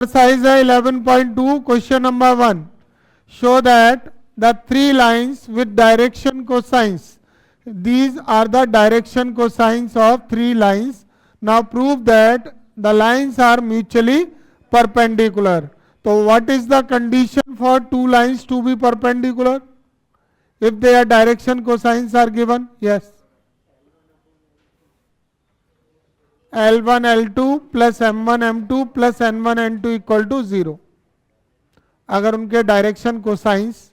Exercise है 11.2 question number 1. Show that the three lines with direction cosines. These are the direction cosines of three lines. Now prove that the lines are mutually perpendicular. So what is the condition for two lines to be perpendicular? If their direction cosines are given, yes. L1 L2 plus M1 M2 plus N1 N2 equal to 0. अगर उनके direction cosines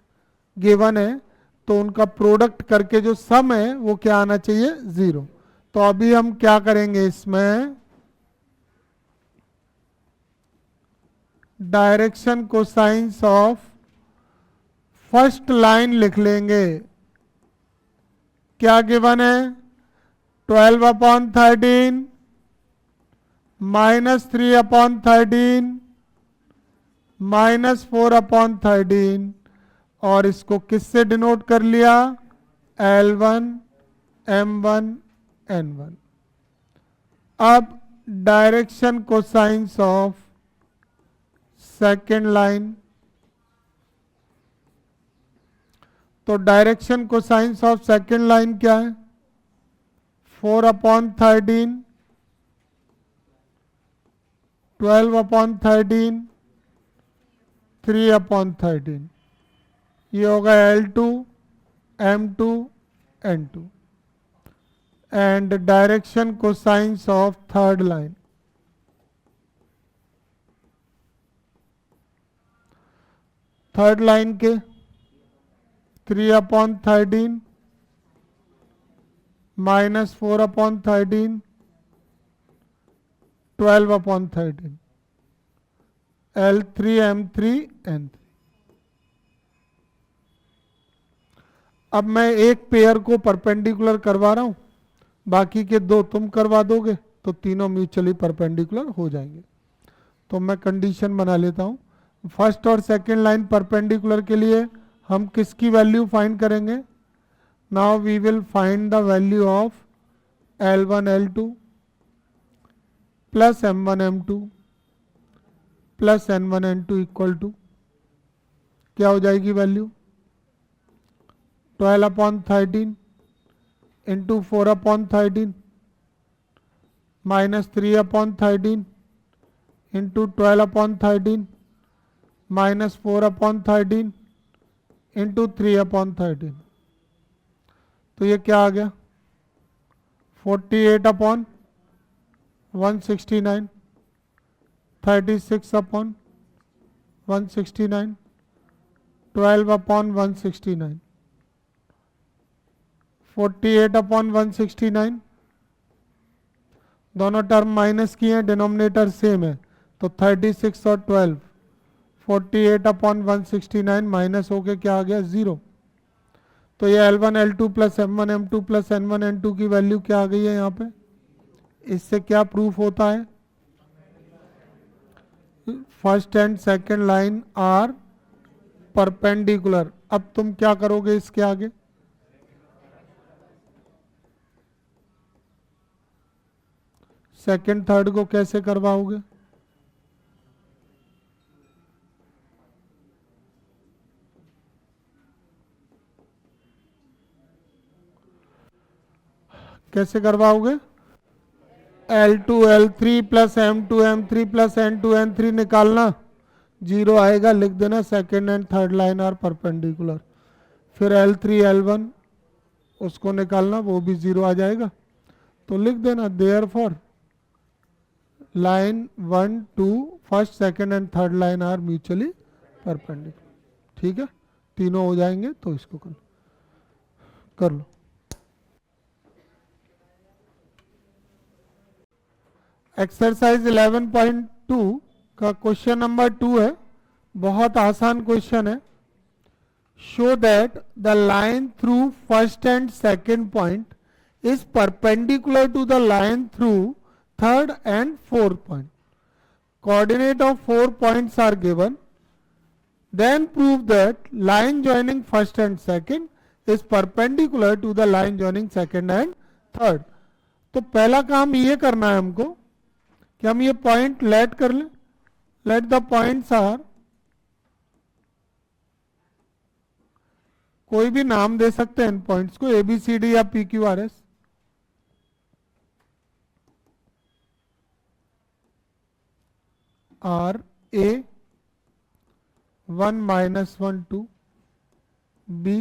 given है तो उनका product करके जो सम है वो क्या आना चाहिए? 0. तो अभी हम क्या करेंगे, इसमें direction cosines of first line लिख लेंगे. क्या गिवन है? 12/13 -3/13 -4/13 और इसको किससे डिनोट कर लिया? L1 M1 N1. अब direction cosines of second line, तो direction cosines of second line क्या है? 4/13 12/13 3/13. ये होगा L2 M2 N2. And direction cosines of third line, third line के 3/13 -4/13 12/13 L3 M3 N3. अब मैं एक पेयर को परपेंडिकुलर करवा रहा हूं, बाकी के दो तुम करवा दोगे तो तीनों म्यूचुअली परपेंडिकुलर हो जाएंगे. तो मैं कंडीशन बना लेता हूं. फर्स्ट और सेकंड लाइन परपेंडिकुलर के लिए हम किसकी वैल्यू फाइंड करेंगे? Now we will find the value of L1 L2 plus M1 M2 plus N1 N2 equal to क्या हो जाएगी वैल्यू? 12/13 into 4/13 -3/13 into 12/13 -4/13 into 3/13. तो ये क्या आ गया? 48/169 36/169 12/169. 48/169 दोनों टर्म माइनस किए हैं, डिनोमिनेटर सेम है, तो 36 और 12 48/169 माइनस होके क्या आ गया? 0. तो ये L1 L2 plus M1 M2 plus N1 N2 की वैल्यू क्या आ गई है यहाँ पे? इससे क्या प्रूफ होता है? First and second line are perpendicular. अब तुम क्या करोगे इसके आगे? सेकंड थर्ड को कैसे करवाओगे? कैसे करवाओगे? L2 L3 plus M2 M3 plus N2 N3 निकालना, 0 आएगा, लिख देना second and third line are perpendicular. फिर L3 L1 उसको निकालना, वो भी 0 आ जाएगा, तो लिख देना therefore line 1 2 first second and third line are mutually perpendicular. ठीक है, तीनों हो जाएंगे. तो इसको कर लो. एक्सरसाइज 11.2 का क्वेश्चन नंबर 2 है. बहुत आसान क्वेश्चन है. Show that the line through first and second point is perpendicular to the line through third and fourth point. Coordinate of 4 points are given. Then prove that line joining first and second is perpendicular to the line joining second and third. तो पहला काम ये करना है हमको कि हम ये पॉइंट लेट कर लें. लेट द पॉइंट्स आर, कोई भी नाम दे सकते हैं इन पॉइंट्स को, ABCD या PQRS। Are A 1 -1 2, B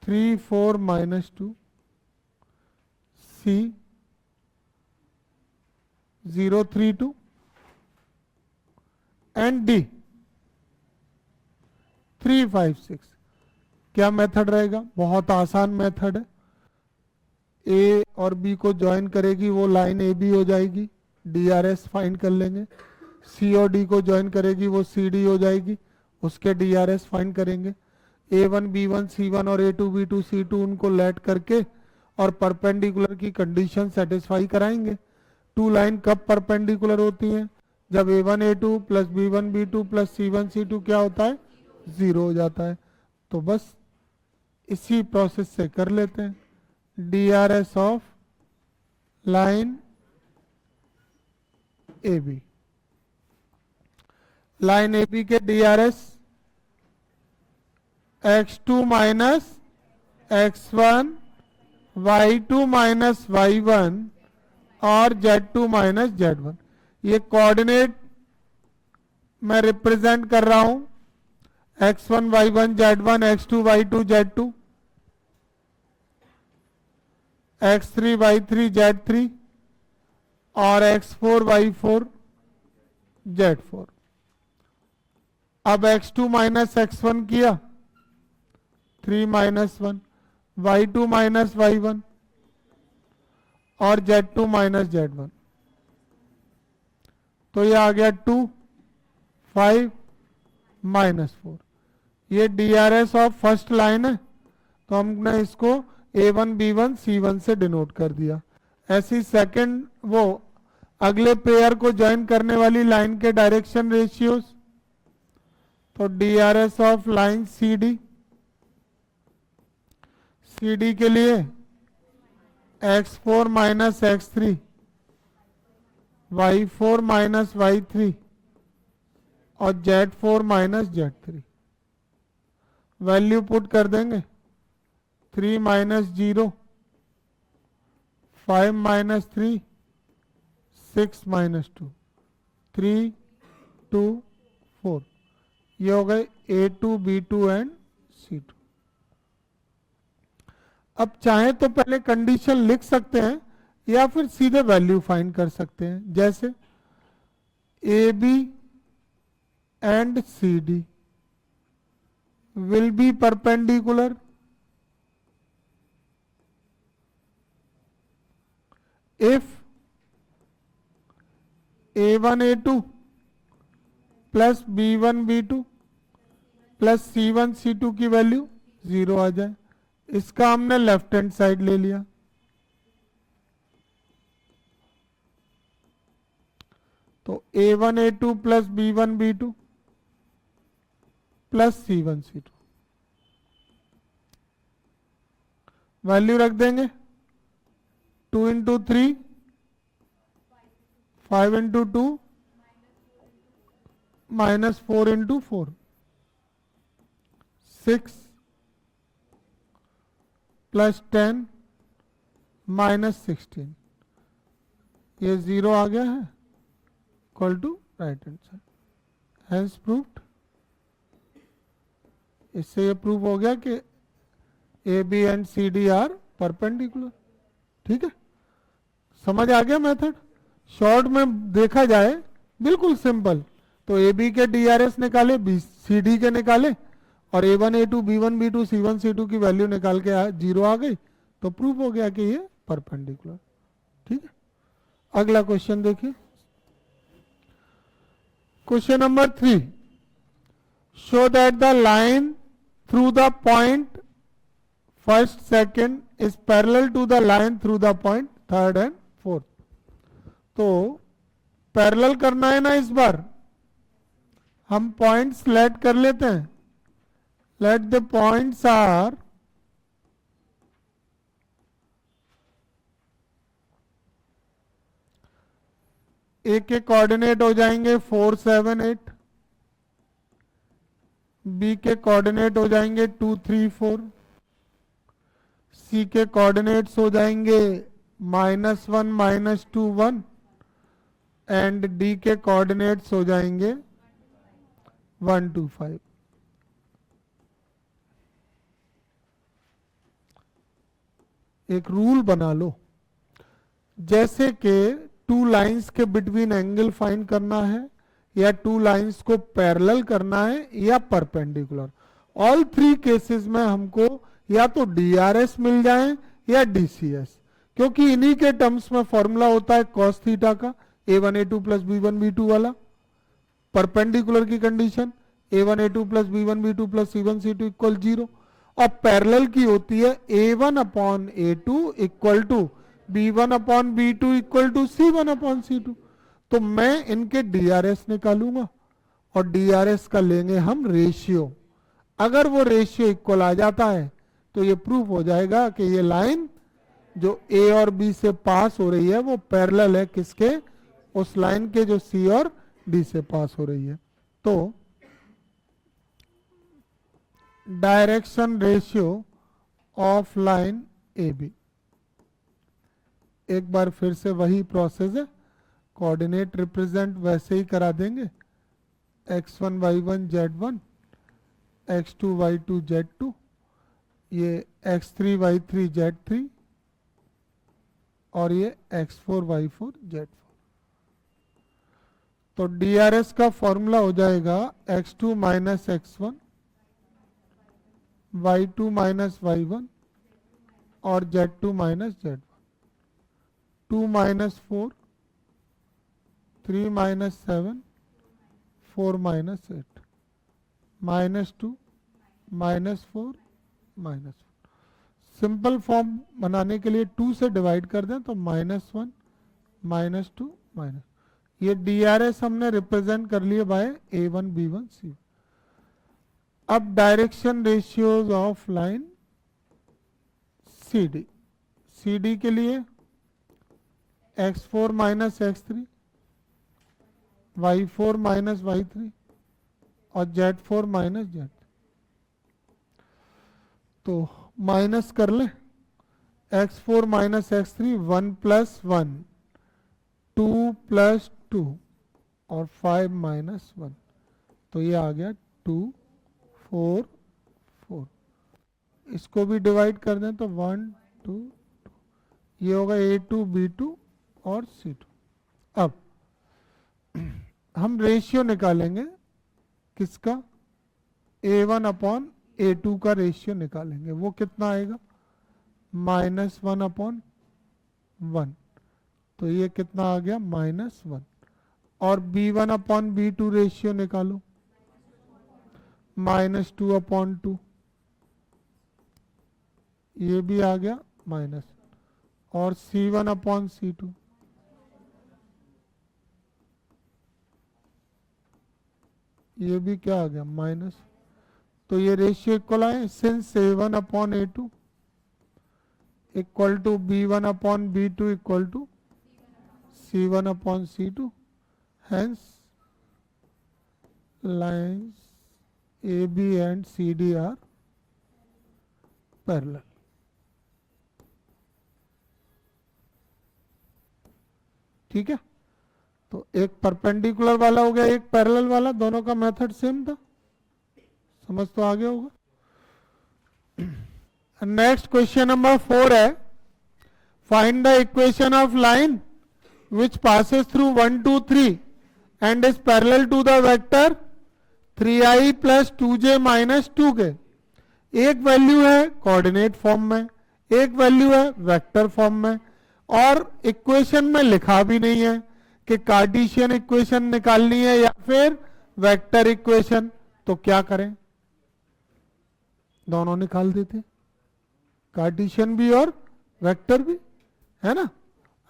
3 4 -2, C 0 3 2 and D 3 5 6। क्या मेथड रहेगा? बहुत आसान मेथड है। ए और बी को ज्वाइन करेगी वो लाइन ए बी हो जाएगी, DRS फाइंड कर लेंगे। सी और डी को ज्वाइन करेगी वो CD हो जाएगी, उसके DRS फाइंड करेंगे। A1 B1 C1 और A2 B2 C2 उनको लेट करके और परपेंडिकुलर की कंडीशन सेटिस्फाई कराएंगे। टू लाइन कब परपेंडिकुलर होती हैं? जब A1 A2 plus B1 B2 plus C1 C2 क्या होता है? 0 हो जाता है। तो बस इसी प्रोसेस से कर लेते हैं। DRS of line AB, line AB के DRS X2 minus X1, Y2 minus Y1 और Z2 माइनस Z1। ये कोऑर्डिनेट मैं रिप्रेजेंट कर रहा हूं, X1 Y1 Z1, X2 Y2 Z2, X3 Y3 Z3 और X4 Y4 Z4। अब X2 माइनस X1 किया, 3 -1, Y2 माइनस Y1 और Z2 माइनस Z1। तो ये आ गया 2 5 -4। ये DRS ऑफ फर्स्ट लाइन है, तो हमने इसको A1 B1 C1 से डिनोट कर दिया। ऐसी सेकंड वो अगले पेयर को ज्वाइन करने वाली लाइन के डायरेक्शन रेशियोज, तो DRS of line CD, CD के लिए X4 minus X3, Y4 minus Y3 और Z4 minus Z3। Value put कर देंगे, 3 -0, 5 -3, 6 -2, 3 2 4। ये हो गए A2 B2 एंड C2। अब चाहे तो पहले कंडीशन लिख सकते हैं या फिर सीधे वैल्यू फाइंड कर सकते हैं। जैसे AB and CD will be perpendicular if A1 A2 plus B1 B2 plus C1 C2 की वैल्यू 0 आ जाए। इसका हमने लेफ्ट हैंड साइड ले लिया, तो A1 A2 plus B1 B2 plus C1 C2 value रख देंगे। 2 into 3 5 into 2 minus 4 into 4 6 plus 10 minus 16। ये 0 आ गया है, equal to right hand side. Hence proved. इससे ये प्रूव हो गया कि AB and CD are perpendicular. ठीक है, समझ आ गया मेथड? शॉर्ट में देखा जाए बिल्कुल सिंपल। तो AB के DRS निकाले, CD के निकाले और A1 A2 B1 B2 C1 C2 की वैल्यू निकाल के 0 आ गई, तो प्रूव हो गया कि ये परपेंडिकुलर। ठीक है, अगला क्वेश्चन देखिए। Question number 3, show that the line through the point first second is parallel to the line through the point third and fourth। तो पैरेलल करना है ना, इस बार हम पॉइंट्स लेट कर लेते हैं। Let the points R A के कोऑर्डिनेट हो जाएंगे 4 7 8, बी के कोऑर्डिनेट हो जाएंगे 2 3 4, सी के कोऑर्डिनेट्स हो जाएंगे -1 -2 1, एंड डी के कोऑर्डिनेट्स हो जाएंगे 1 2 5। एक रूल बना लो, जैसे कि टू लाइंस के बिटवीन एंगल फाइंड करना है, या टू लाइंस को पैरेलल करना है, या परपेंडिकुलर। ऑल थ्री केसेस में हमको या तो DRS मिल जाए या DCS, क्योंकि इन्हीं के टर्म्स में फॉर्मूला होता है cos थीटा का, A1 A2 plus B1 B2 वाला। परपेंडिकुलर की condition A1 A2 plus B1 B2 plus C1 C2 equal 0, और पैरेलल की होती है A1 upon A2 equal to B1 upon B2 equal to C1 upon C2। तो मैं इनके DRS निकालूंगा और DRS का लेंगे हम रेशियो। अगर वो रेशियो इक्वल आ जाता है तो ये प्रूफ हो जाएगा कि ये लाइन जो A और B से पास हो रही है वो पैरेलल है किसके, उस लाइन के जो C और D से पास हो रही है। तो direction ratio of line AB, एक बार फिर से वही प्रोसेस है, कोऑर्डिनेट रिप्रेजेंट वैसे ही करा देंगे, x1 y1 z1, x2 y2 z2, ये x3 y3 z3, और ये x4 y4 z4। तो DRS का फॉर्मूला हो जाएगा x2 minus x1, y2 minus y1 और z2 minus z1। 2 minus 4, 3 minus 7, 4 minus 8, -2 -4 -4। Simple form बनाने के लिए 2 से डिवाइड कर दें तो -1 -2 माइनस, ये DRS हमने रिप्रेजेंट कर लिए बाय A1 B1 C। अब direction ratios of line CD, CD के लिए x4 minus x3, y4 minus y3 और z4 माइनस z। तो माइनस कर ले, x4 minus x3 1 plus 1, 2 plus 2 और 5 माइनस 1, तो ये आ गया 2 4 4। इसको भी डिवाइड कर दें तो 1 2 2, ये होगा A2 B2 और C2। अब हम रेशियो निकालेंगे किसका, A1 अपॉन A2 का रेशियो निकालेंगे। वो कितना आएगा, -1 अपॉन 1, तो ये कितना आ गया -1। और B1 अपॉन B2 रेशियो निकालो, -2 अपॉन 2, ये भी आ गया माइनस। और C1 अपॉन C2, ये भी क्या आ गया माइनस। तो ये रेशियो इक्वल आए, since A1 upon A2 equal to B1 upon B2 equal to C1 upon C2, hence lines AB and CD are parallel. ठीक है, तो एक परपेंडिकुलर वाला हो गया, एक पैरेलल वाला, दोनों का मेथड सेम था, समझ तो आगे होगा। नेक्स्ट क्वेश्चन नंबर 4 है, find the equation of line which passes through 1 2 3 and is parallel to the vector 3i plus 2j minus 2 k. एक वैल्यू है कोऑर्डिनेट फॉर्म में, एक वैल्यू है वेक्टर फॉर्म में, और इक्वेशन में लिखा भी नहीं है कि कार्टेशियन इक्वेशन निकालनी है या फिर वेक्टर इक्वेशन। तो क्या करें, दोनों निकाल देते, कार्टेशियन भी और वेक्टर भी, है ना।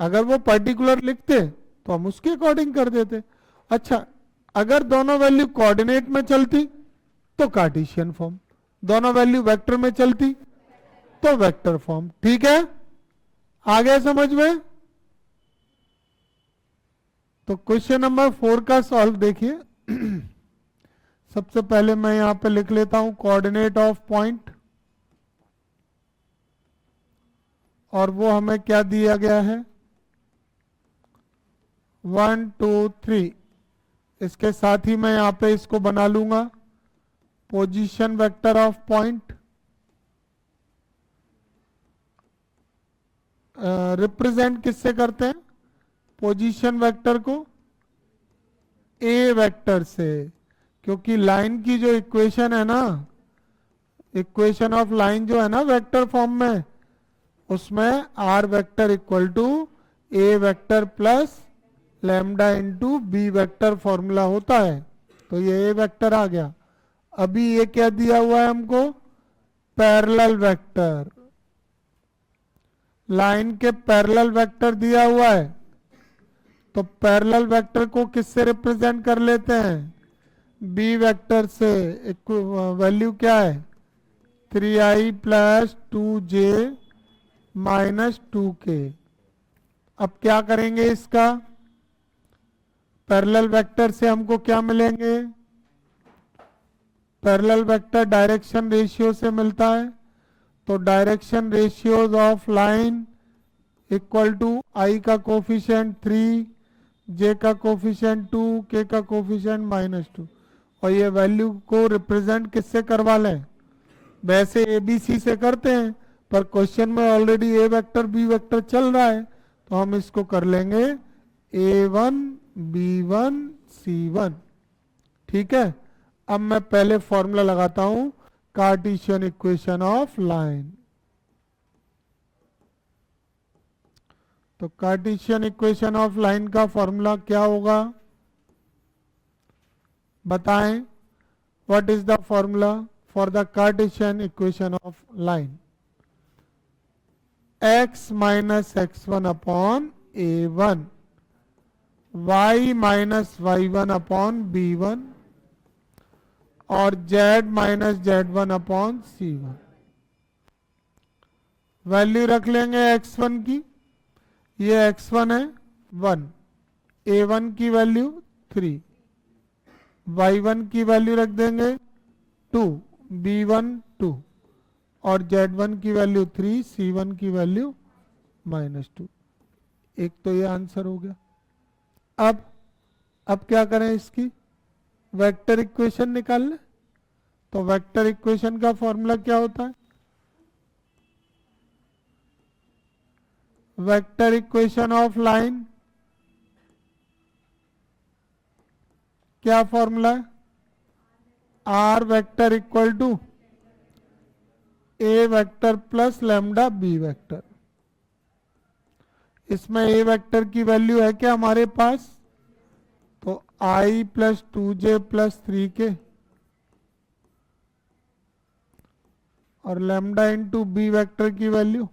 अगर वो पर्टिकुलर लिखते तो हम उसके अकॉर्डिंग कर देते। अच्छा, अगर दोनों वैल्यू कोऑर्डिनेट में चलती तो कार्टेशियन फॉर्म, दोनों वैल्यू वेक्टर में चलती तो वेक्टर फॉर्म। ठीक है, आ गया समझ में। तो क्वेश्चन नंबर 4 का सॉल्व देखिए। सबसे पहले मैं यहां पे लिख लेता हूं कोऑर्डिनेट ऑफ पॉइंट, और वो हमें क्या दिया गया है 1 2 3। इसके साथ ही मैं यहां पे इसको बना लूंगा position vector of point, represent किससे करते हैं पोजीशन वेक्टर को ए वेक्टर से, क्योंकि लाइन की जो इक्वेशन है ना, इक्वेशन ऑफ लाइन जो है ना वेक्टर फॉर्म में, उसमें r vector equal to A vector plus lambda into B vector formula होता है। तो ये ए वेक्टर आ गया। अभी ये क्या दिया हुआ है हमको पैरेलल वेक्टर, लाइन के पैरेलल वेक्टर दिया हुआ है। तो पैरेलल वेक्टर को किससे रिप्रेजेंट कर लेते हैं बी वेक्टर से। वैल्यू क्या है 3i plus 2j minus 2k। अब क्या करेंगे इसका, पैरेलल वेक्टर से हमको क्या मिलेंगे, पैरेलल वेक्टर डायरेक्शन रेशियो से मिलता है। तो direction ratios of line equal to I का कोफिशिएंट 3, जे का कोफिशिएंट 2, के का कोफिशिएंट -2। और ये वैल्यू को रिप्रेजेंट किससे करवा लें, वैसे ए बी सी से करते हैं, पर क्वेश्चन में ऑलरेडी ए वेक्टर बी वेक्टर चल रहा है, तो हम इसको कर लेंगे A1 B1 C1। ठीक है। अब मैं पहले फॉर्मूला लगाता हूं कार्टेशियन इक्वेशन ऑफ लाइन। तो कार्टेशियन इक्वेशन ऑफ लाइन का फॉर्मूला क्या होगा बताएं। What is the formula for the Cartesian equation of line, x minus x1 upon a1, y minus y1 upon b1 और z minus z1 upon c1। Value रख लेंगे x1 की, ये x1 है 1, a1 की वैल्यू 3, y1 की value रख देंगे 2, b1 2 और z1 की वैल्यू 3, c1 की वैल्यू -2। एक तो ये आंसर हो गया। अब क्या करें, इसकी वेक्टर इक्वेशन निकाल लें। तो वेक्टर इक्वेशन का फॉर्मूला क्या होता है, वेक्टर इक्वेशन ऑफ लाइन क्या फॉर्मूला है, are vector equal to A vector plus lambda B vector. इसमें ए वेक्टर की वैल्यू है क्या हमारे पास, तो i plus 2j plus 3k और लैम्डा इंटू बी वेक्टर की value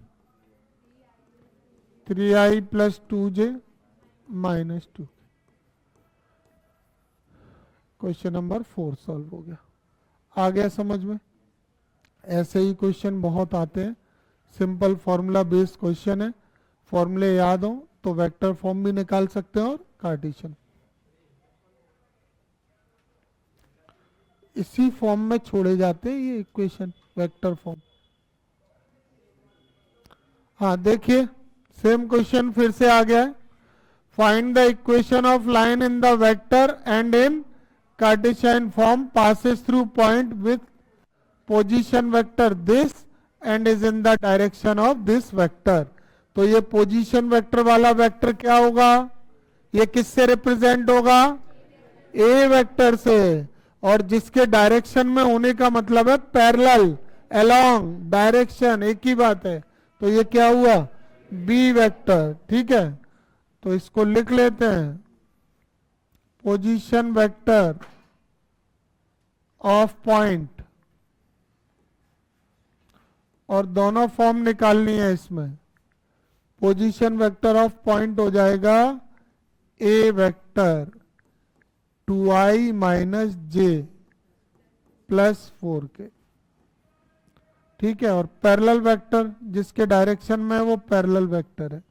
3i plus 2j minus 2। Question number 4 solve हो गया। आ गया समझ में। ऐसे ही क्वेश्चन बहुत आते हैं, सिंपल फॉर्मूला बेस्ड क्वेश्चन है। फॉर्मूले याद हो तो वेक्टर फॉर्म भी निकाल सकते हैं और कार्टेशियन। इसी फॉर्म में छोड़े जाते हैं ये इक्वेशन वेक्टर फॉर्म। हाँ देखिए सेम क्वेश्चन फिर से आ गया है। Find the equation of line in the vector and in Cartesian form passes through point with position vector this and is in the direction of this vector। तो ये position vector वाला vector क्या होगा, ये किससे रिप्रेजेंट होगा, ए vector से, और जिसके डायरेक्शन में होने का मतलब है पैरेलल, अलोंग, डायरेक्शन एक ही बात है। तो ये क्या हुआ बी वेक्टर। ठीक है, तो इसको लिख लेते हैं पोजीशन वेक्टर ऑफ पॉइंट, और दोनों फॉर्म निकालनी है इसमें। पोजीशन वेक्टर ऑफ पॉइंट हो जाएगा ए vector 2i minus J plus 4k। ठीक है, और पैरेलल वेक्टर जिसके डायरेक्शन में वो पैरेलल वेक्टर है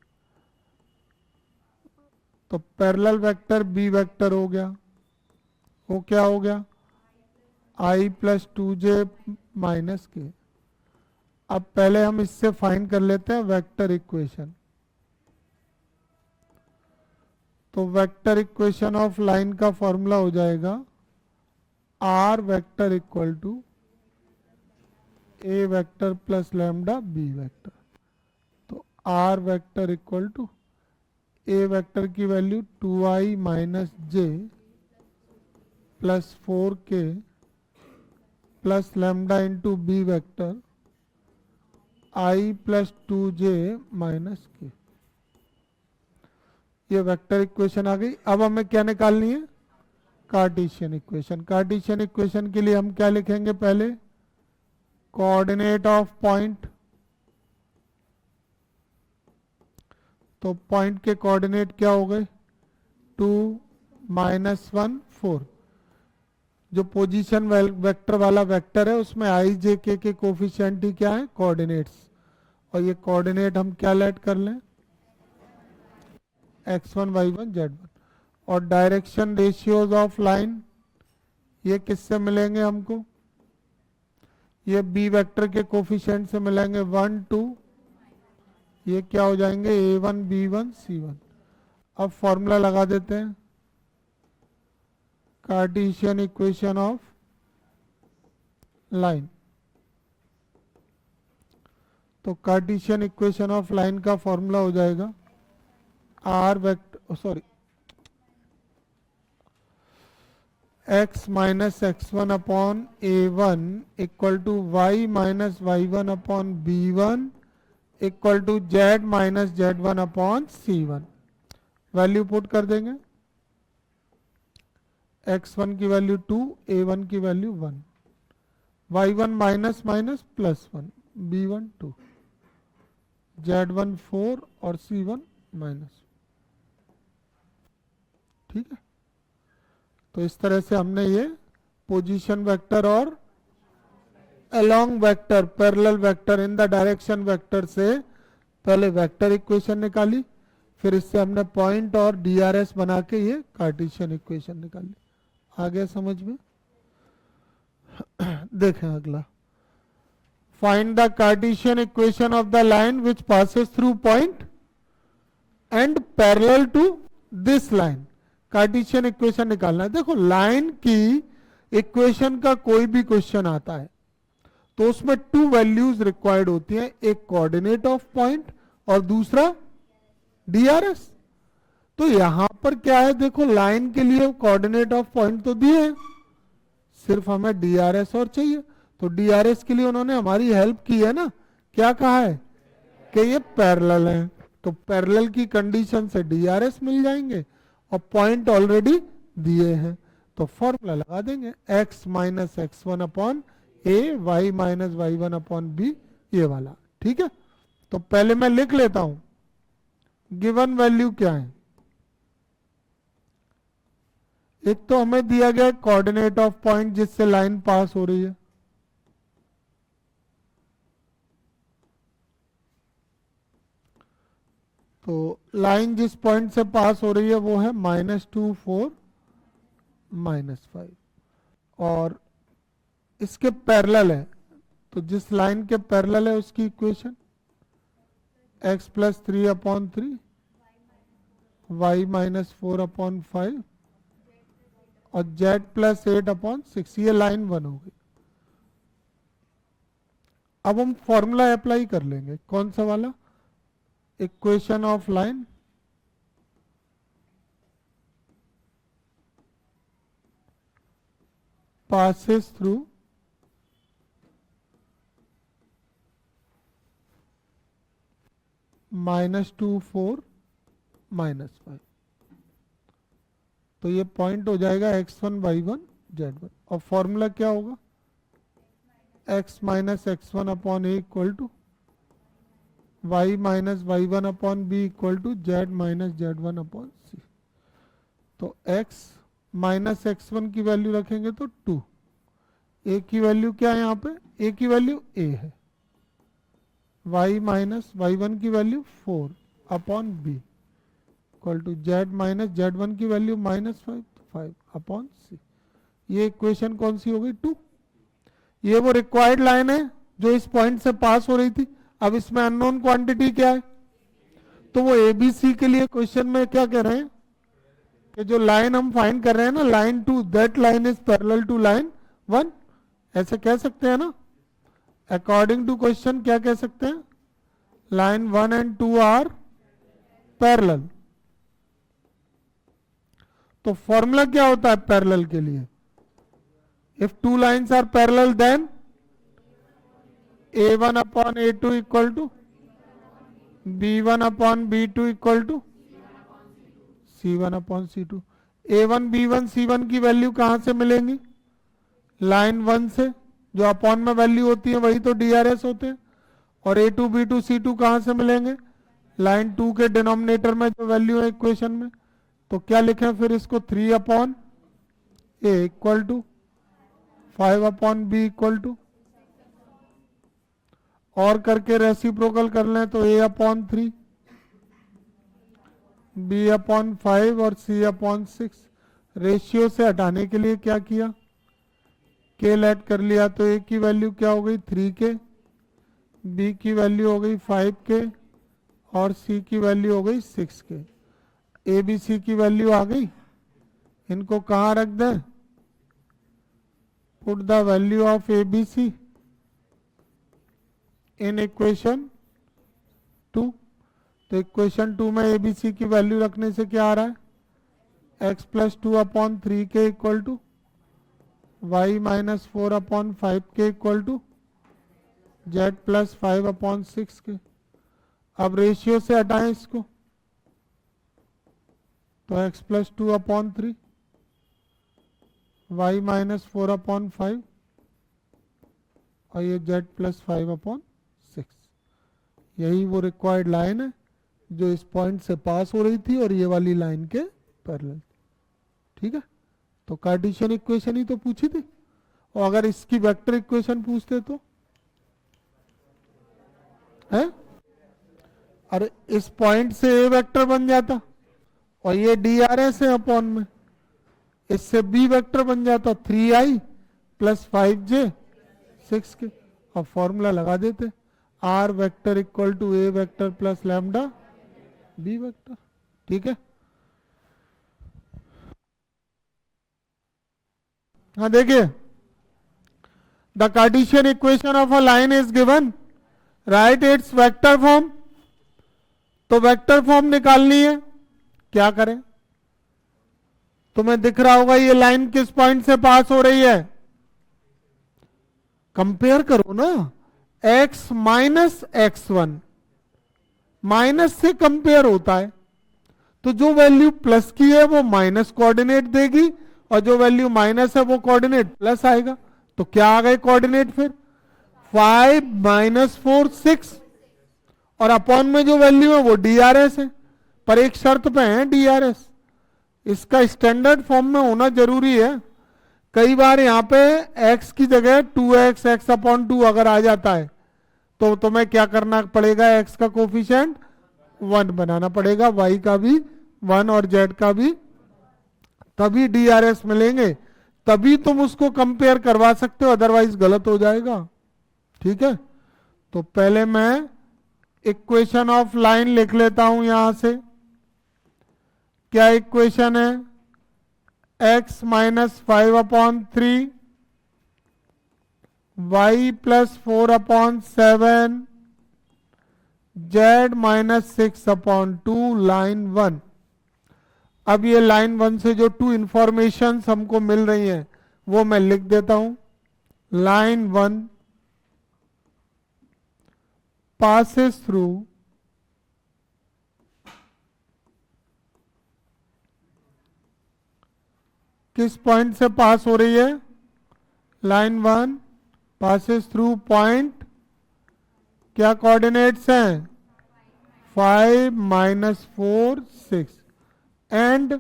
तो पैरेलल वेक्टर बी वेक्टर हो गया, वो क्या हो गया आई प्लस 2j माइनस के। अब पहले हम इससे फाइंड कर लेते हैं वेक्टर इक्वेशन। तो वेक्टर इक्वेशन ऑफ लाइन का फॉर्मूला हो जाएगा are vector equal to A vector plus lambda B vector. तो are vector equal to A vector की value 2i minus J plus 4k plus lambda into B vector i plus 2j minus K. ये vector equation आ गई। अब हमें क्या निकालनी है, Cartesian equation. Cartesian equation के लिए हम क्या लिखेंगे, पहले कोऑर्डिनेट ऑफ पॉइंट। तो पॉइंट के कोऑर्डिनेट क्या हो गए 2 माइनस 1 4। जो पोजीशन वेक्टर वाला वेक्टर है उसमें आई जे के कोफिशिएंट ही क्या है, कोऑर्डिनेट्स। और ये कोऑर्डिनेट हम क्या लेट कर लें, x1 y1 z1। और डायरेक्शन रेशियोज ऑफ लाइन ये किससे मिलेंगे हमको, ये बी वेक्टर के कोफिशिएंट से मिलेंगे 1 2। ये क्या हो जाएंगे a1 b1 c1। अब फॉर्मूला लगा देते हैं, कार्टेशियन इक्वेशन ऑफ लाइन। तो कार्टेशियन इक्वेशन ऑफ लाइन का फॉर्मूला हो जाएगा are vector sorry x minus x1 upon a1 equal to y minus y1 upon b1 equal to z minus z1 upon c1। Value put कर देंगे, x1 की value 2, a1 की value 1, y1 minus minus plus 1, b1 2, z1 4 और c1 minus. ठीक है, तो इस तरह से हमने ये पोजीशन वेक्टर और along vector, parallel vector, in the direction vector से पहले वेक्टर इक्वेशन निकाली, फिर इससे हमने पॉइंट और डीआरएस बना के ये कार्टेशियन इक्वेशन निकाली। आ गया समझ में? देखें अगला, find the Cartesian equation of the line which passes through point and parallel to this line. Cartesian equation निकालना है। देखो लाइन की इक्वेशन का कोई भी क्वेश्चन आता है तो उसमें 2 वैल्यूज रिक्वायर्ड होती हैं, एक कोऑर्डिनेट ऑफ पॉइंट और दूसरा डीआरएस। तो यहां पर क्या है, देखो लाइन के लिए कोऑर्डिनेट ऑफ पॉइंट तो दिए हैं, सिर्फ हमें डीआरएस और चाहिए। तो डीआरएस के लिए उन्होंने हमारी हेल्प की है ना, क्या कहा है कि ये पैरेलल है, तो पैरेलल की कंडीशन से डीआरएस मिल जाएंगे और पॉइंट ऑलरेडी दिए हैं। तो फॉर्मूला लगा देंगे x minus x1 upon a, y minus y1 upon b, ये वाला। ठीक है, तो पहले मैं लिख लेता हूं गिवन वैल्यू क्या है। एक तो हमें दिया गया कोऑर्डिनेट ऑफ पॉइंट जिससे लाइन पास हो रही है, तो लाइन जिस पॉइंट से पास हो रही है वो है -2 4 -5, और इसके पैरेलल है, तो जिस लाइन के पैरेलल है उसकी equation x plus 3 upon 3, y minus 4 upon 5 और z प्लस 8 अपॉन 6। ये लाइन 1 हो गई। अब हम फॉर्मूला अप्लाई कर लेंगे, कौन सा वाला, equation of line passes through -2 4 -5। तो ये पॉइंट हो जाएगा x1 y1 z1, और फॉर्मूला क्या होगा x minus x1 upon A equal to y minus y1 upon B equal to z minus z1 upon C. तो x माइनस x1 की value रखेंगे तो 2, a की वैल्यू क्या है यहाँ पे, a की वैल्यू a है, y माइनस y1 की value 4 upon b, equal to z minus z one की वैल्यू -5 5 अपॉन सी। ये इक्वेशन कौन सी हो गई? 2। ये वो रिक्वायर्ड लाइन है जो इस पॉइंट से पास हो रही थी। अब इसमें अननोन क्वांटिटी क्या है? तो वो एबीसी के लिए क्वेश्चन में क्या कह रहे हैं कि जो लाइन हम फाइंड कर रहे हैं ना, line 2, that line is parallel to line 1, ऐसे कह सकते हैं ना। अकॉर्डिंग टू क्वेश्चन क्या कह सकते हैं? Line 1 and 2 are parallel. तो फॉर्मूला क्या होता है पैरेलल के लिए? If two lines are parallel then a1 upon a2 equal to b1 upon b2 equal to c1 upon c2। a1 b1 c1 की वैल्यू कहां से मिलेंगी? लाइन 1 से। जो अपॉन में वैल्यू होती है वही तो DRS होते हैं। और a2 b2 c2 कहां से मिलेंगे? लाइन 2 के डिनोमिनेटर में जो वैल्यू है इक्वेशन में। तो क्या लिखें फिर इसको? 3 upon a equal to 5 upon b equal to, और करके रेसिप्रोकल कर लें तो a अपॉन 3, b अपॉन 5 और c अपॉन 6। रेशियो से हटाने के लिए क्या किया? के लेट कर लिया। तो a की वैल्यू क्या हो गई? 3 के, b की वैल्यू हो गई 5 के, और c की वैल्यू हो गई 6 के। a b c की वैल्यू आ गई। इनको कहाँ रख दें? Put the value of a b c in equation 2। तो इक्वेशन 2 में a b c की वैल्यू रखने से क्या आ रहा है? x प्लस 2 अपॉन 3 के equal to y minus 4 upon 5 के equal to z plus 5 upon 6 के। अब रेशियो से हटाएं इसको, तो x plus 2 upon 3, y minus 4 upon 5, और ये z प्लस 5 अपॉन 6। यही वो रिक्वायर्ड लाइन है जो इस पॉइंट से पास हो रही थी और ये वाली लाइन के पैरेलल। ठीक है, तो कार्टेशियन इक्वेशन ही तो पूछी थी। और अगर इसकी वेक्टर इक्वेशन पूछते तो है, अरे इस पॉइंट से ए वेक्टर बन जाता, और ये DRS है अपॉन में, इससे बी वेक्टर बन जाता 3i प्लस 5j 6 के। और फॉर्मूला लगा देते, r vector equal to A vector plus lambda B vector. ठीक है, हाँ देखिए, the Cartesian equation of a line is given, right it's vector form. तो वेक्टर फॉर्म निकालनी है, क्या करें? तुम्हें दिख रहा होगा ये लाइन किस पॉइंट से पास हो रही है? कंपेयर करो ना, x माइनस x1, माइनस से कंपेयर होता है। तो जो वैल्यू प्लस की है वो माइनस कोऑर्डिनेट देगी, और जो वैल्यू माइनस है वो कोऑर्डिनेट प्लस आएगा। तो क्या आ गए कोऑर्डिनेट फिर? 5 माइनस 4 6, और अपॉन में जो वैल्यू है वो DRS है, पर एक शर्त पे है DRS, इसका स्टैंडर्ड फॉर्म में होना जरूरी है। कई बार यहाँ पे x की जगह 2x x अपॉन 2 अगर आ जाता है तो तुम्हें क्या करना पड़ेगा? x का कोफिशिएंट 1 बनाना पड़ेगा, y का भी 1 और z का भी, तभी DRS मिलेंगे, तभी तुम उसको कंपेयर करवा सकते हो, अदरवाइज गलत हो जाएगा। ठीक है, तो पहले मैं इक्वेशन ऑफ लाइन लिख लेता हूं यहां से। क्या इक्वेशन है? x minus 5 upon 3, y plus 4 upon 7, z minus 6 upon 2, line 1। अब ये लाइन 1 से जो 2 इंफॉर्मेशन हमको मिल रही हैं वो मैं लिख देता हूं। लाइन 1 passes through किस पॉइंट से पास हो रही है? लाइन 1 passes through पॉइंट, क्या कोऑर्डिनेट्स हैं? 5 minus 4 6, and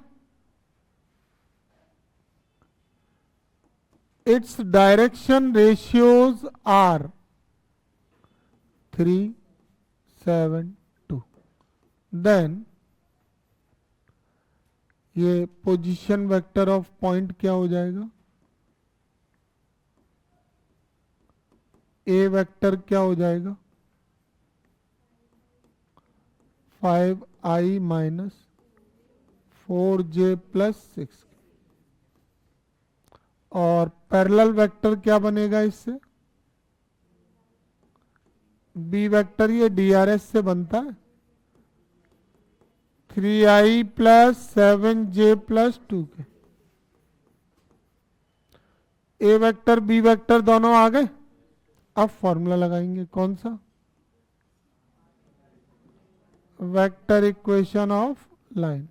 its direction ratios are 3 7 2। then ये पोजीशन वेक्टर ऑफ पॉइंट क्या हो जाएगा, ए वेक्टर क्या हो जाएगा 5i माइनस 4j प्लस 6, और पैरेलल वेक्टर क्या बनेगा इससे, बी वेक्टर ये DRS से बनता है 3i plus 7j plus 2k। A vector B vector दोनों आ गए। अब फॉर्मूला लगाएंगे कौन सा, वेक्टर इक्वेशन ऑफ लाइन।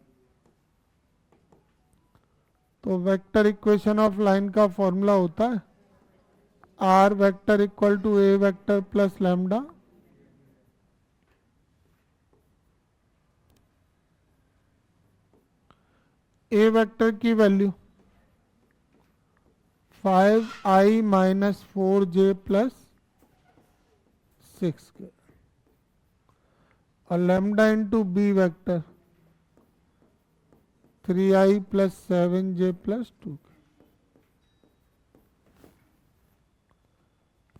तो वेक्टर इक्वेशन ऑफ लाइन का फॉर्मूला होता है are vector equal to A vector plus lambda A vector की value 5i minus 4j plus 6k, और lambda into B vector 3i plus 7j plus 2k।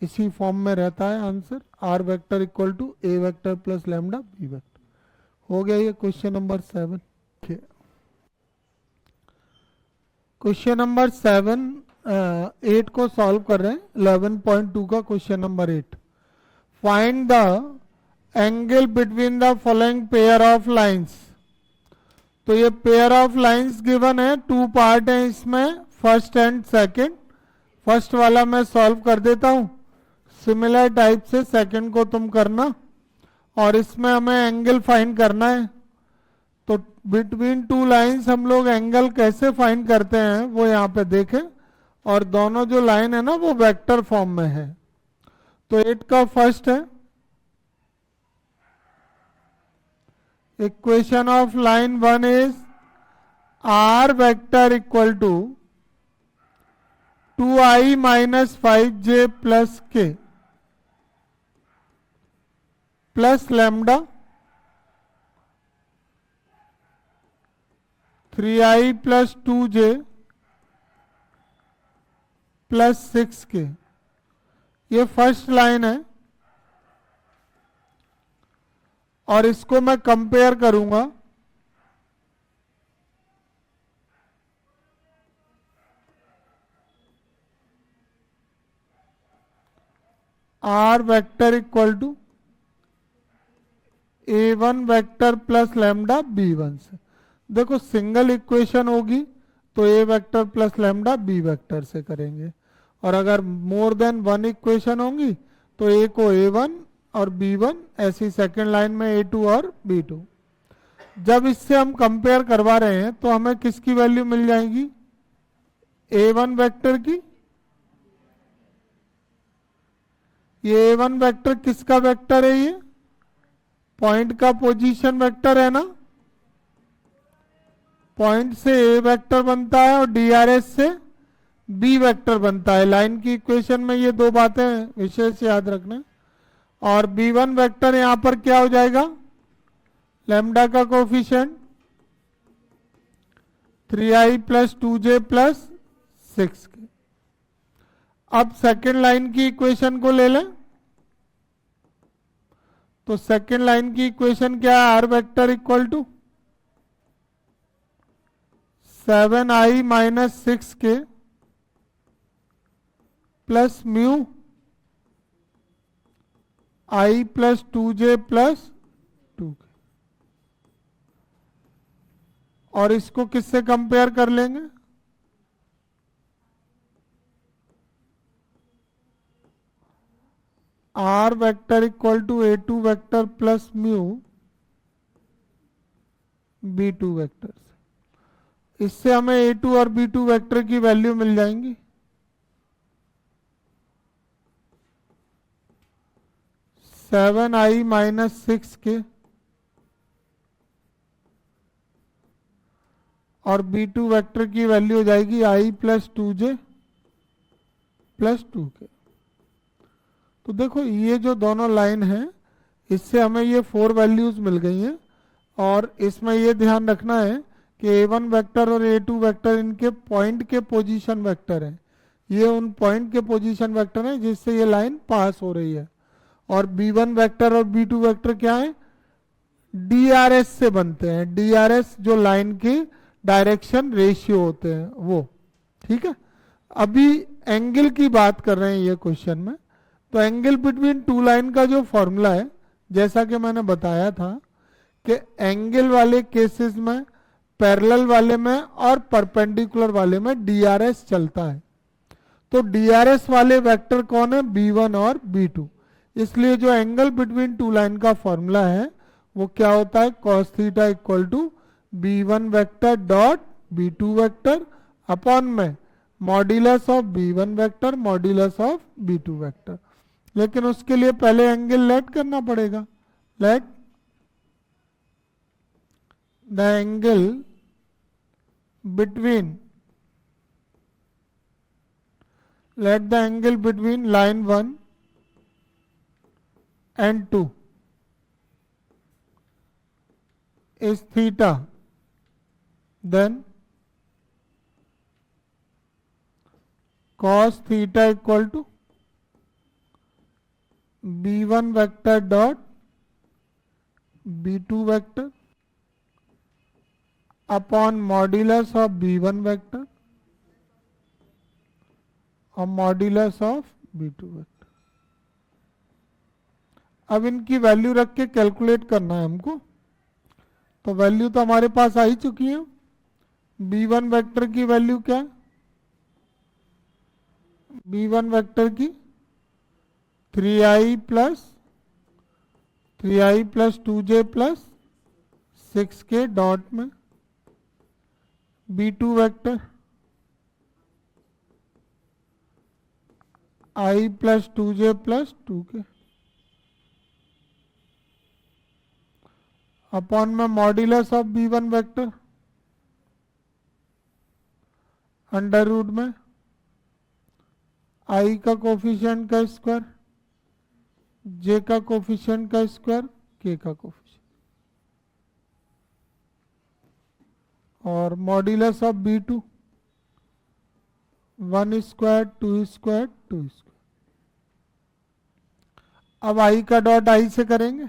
इसी form में रहता है answer, R vector equal to A vector plus lambda B vector. हो गया ये question number 7। Question number 8 को solve कर रहे हैं, 11.2 का question number 8। Find the angle between the following pair of lines. तो ये पेयर ऑफ लाइंस गिवन है, 2 पार्ट है इसमें, फर्स्ट एंड सेकंड। फर्स्ट वाला मैं सॉल्व कर देता हूं, सिमिलर टाइप से सेकंड को तुम करना, और इसमें हमें एंगल फाइंड करना है। तो बिटवीन 2 लाइंस हम लोग एंगल कैसे फाइंड करते हैं वो यहाँ पे देखें, और दोनों जो लाइन है ना वो वेक्टर फॉर्म में है। तो 8 का फर्स्ट है, equation of line 1 is r vector equal to 2i minus 5j plus k plus lambda 3i plus 2j plus 6k। ये फर्स्ट लाइन है, और इसको मैं कंपेयर करूंगा r vector equal to a1 vector plus lambda b1 से। देखो single equation होगी तो a vector plus lambda b vector से करेंगे, और अगर मोर देन 1 इक्वेशन होंगी तो a को a1 और b1, ऐसी सेकेंड लाइन में a2 और b2। जब इससे हम कंपेयर करवा रहे हैं तो हमें किसकी वैल्यू मिल जाएगी, a1 वेक्टर की। ये a1 वेक्टर किसका वेक्टर है, ये पॉइंट का पोजीशन वेक्टर है ना, पॉइंट से a वेक्टर बनता है और DRS से b वेक्टर बनता है। लाइन की इक्वेशन में ये 2 बातें विशेष याद रखना। और b1 वेक्टर यहां पर क्या हो जाएगा, लैम्डा का coefficient 3i plus 2j plus 6k। अब सेकेंड लाइन की इक्वेशन को ले लें, तो सेकेंड लाइन की इक्वेशन क्या है, are vector equal to 7i minus 6k plus mu i plus 2j plus 2k। और इसको किससे कंपेयर कर लेंगे, r vector equal to a2 vector plus mu b2 vector से। इससे हमें a2 और b2 वेक्टर की वैल्यू मिल जाएंगी। 7i माइनस 6k और b2 वेक्टर की वैल्यू हो जाएगी i plus 2j plus 2k। तो देखो ये जो दोनों लाइन है इससे हमें ये 4 वैल्यूज मिल गई हैं, और इसमें ये ध्यान रखना है कि A1 वेक्टर और A2 वेक्टर इनके पॉइंट के पोजीशन वेक्टर हैं, ये उन पॉइंट के पोजीशन वेक्टर हैं जिससे ये लाइन पास हो रही है। और B1 वेक्टर और B2 वेक्टर क्या है, DRS से बनते हैं, DRS जो लाइन की डायरेक्शन रेशियो होते हैं वो। ठीक है, अभी एंगल की बात कर रहे हैं ये क्वेश्चन में। तो एंगल बिटवीन टू लाइन का जो फॉर्मूला है, जैसा कि मैंने बताया था कि एंगल वाले केसेस में, पैरेलल वाले में और परपेंडिकुलर वाले में DRS चलता है। तो DRS वाले वेक्टर कौन है, B1 और B2। इसलिए जो एंगल बिटवीन टू लाइन का फॉर्मूला है वो क्या होता है, cos theta equal to B1 vector dot B2 vector upon में modulus of B1 vector modulus of B2 vector. लेकिन उसके लिए पहले एंगल लेट करना पड़ेगा। Let the angle between line 1 and 2 is theta, then cos theta equal to B1 vector dot B2 vector upon modulus of B1 vector और modulus of B2 vector. अब इनकी value रख के कैलकुलेट करना है हमको। तो वैल्यू तो हमारे पास आ ही चुकी है। B1 वेक्टर की वैल्यू क्या है, B1 वेक्टर की 3i प्लस 2j प्लस 6 के डॉट में B2 vector i plus 2j plus 2 के अपॉन में modulus of B1 vector under root में i का कोफिशिएंट का स्क्वायर, j का कोफिशिएंट का स्क्वायर, k का कोफिशिएंट और modulus of B2 1 square 2 square 2 square. अब i का डॉट i से करेंगे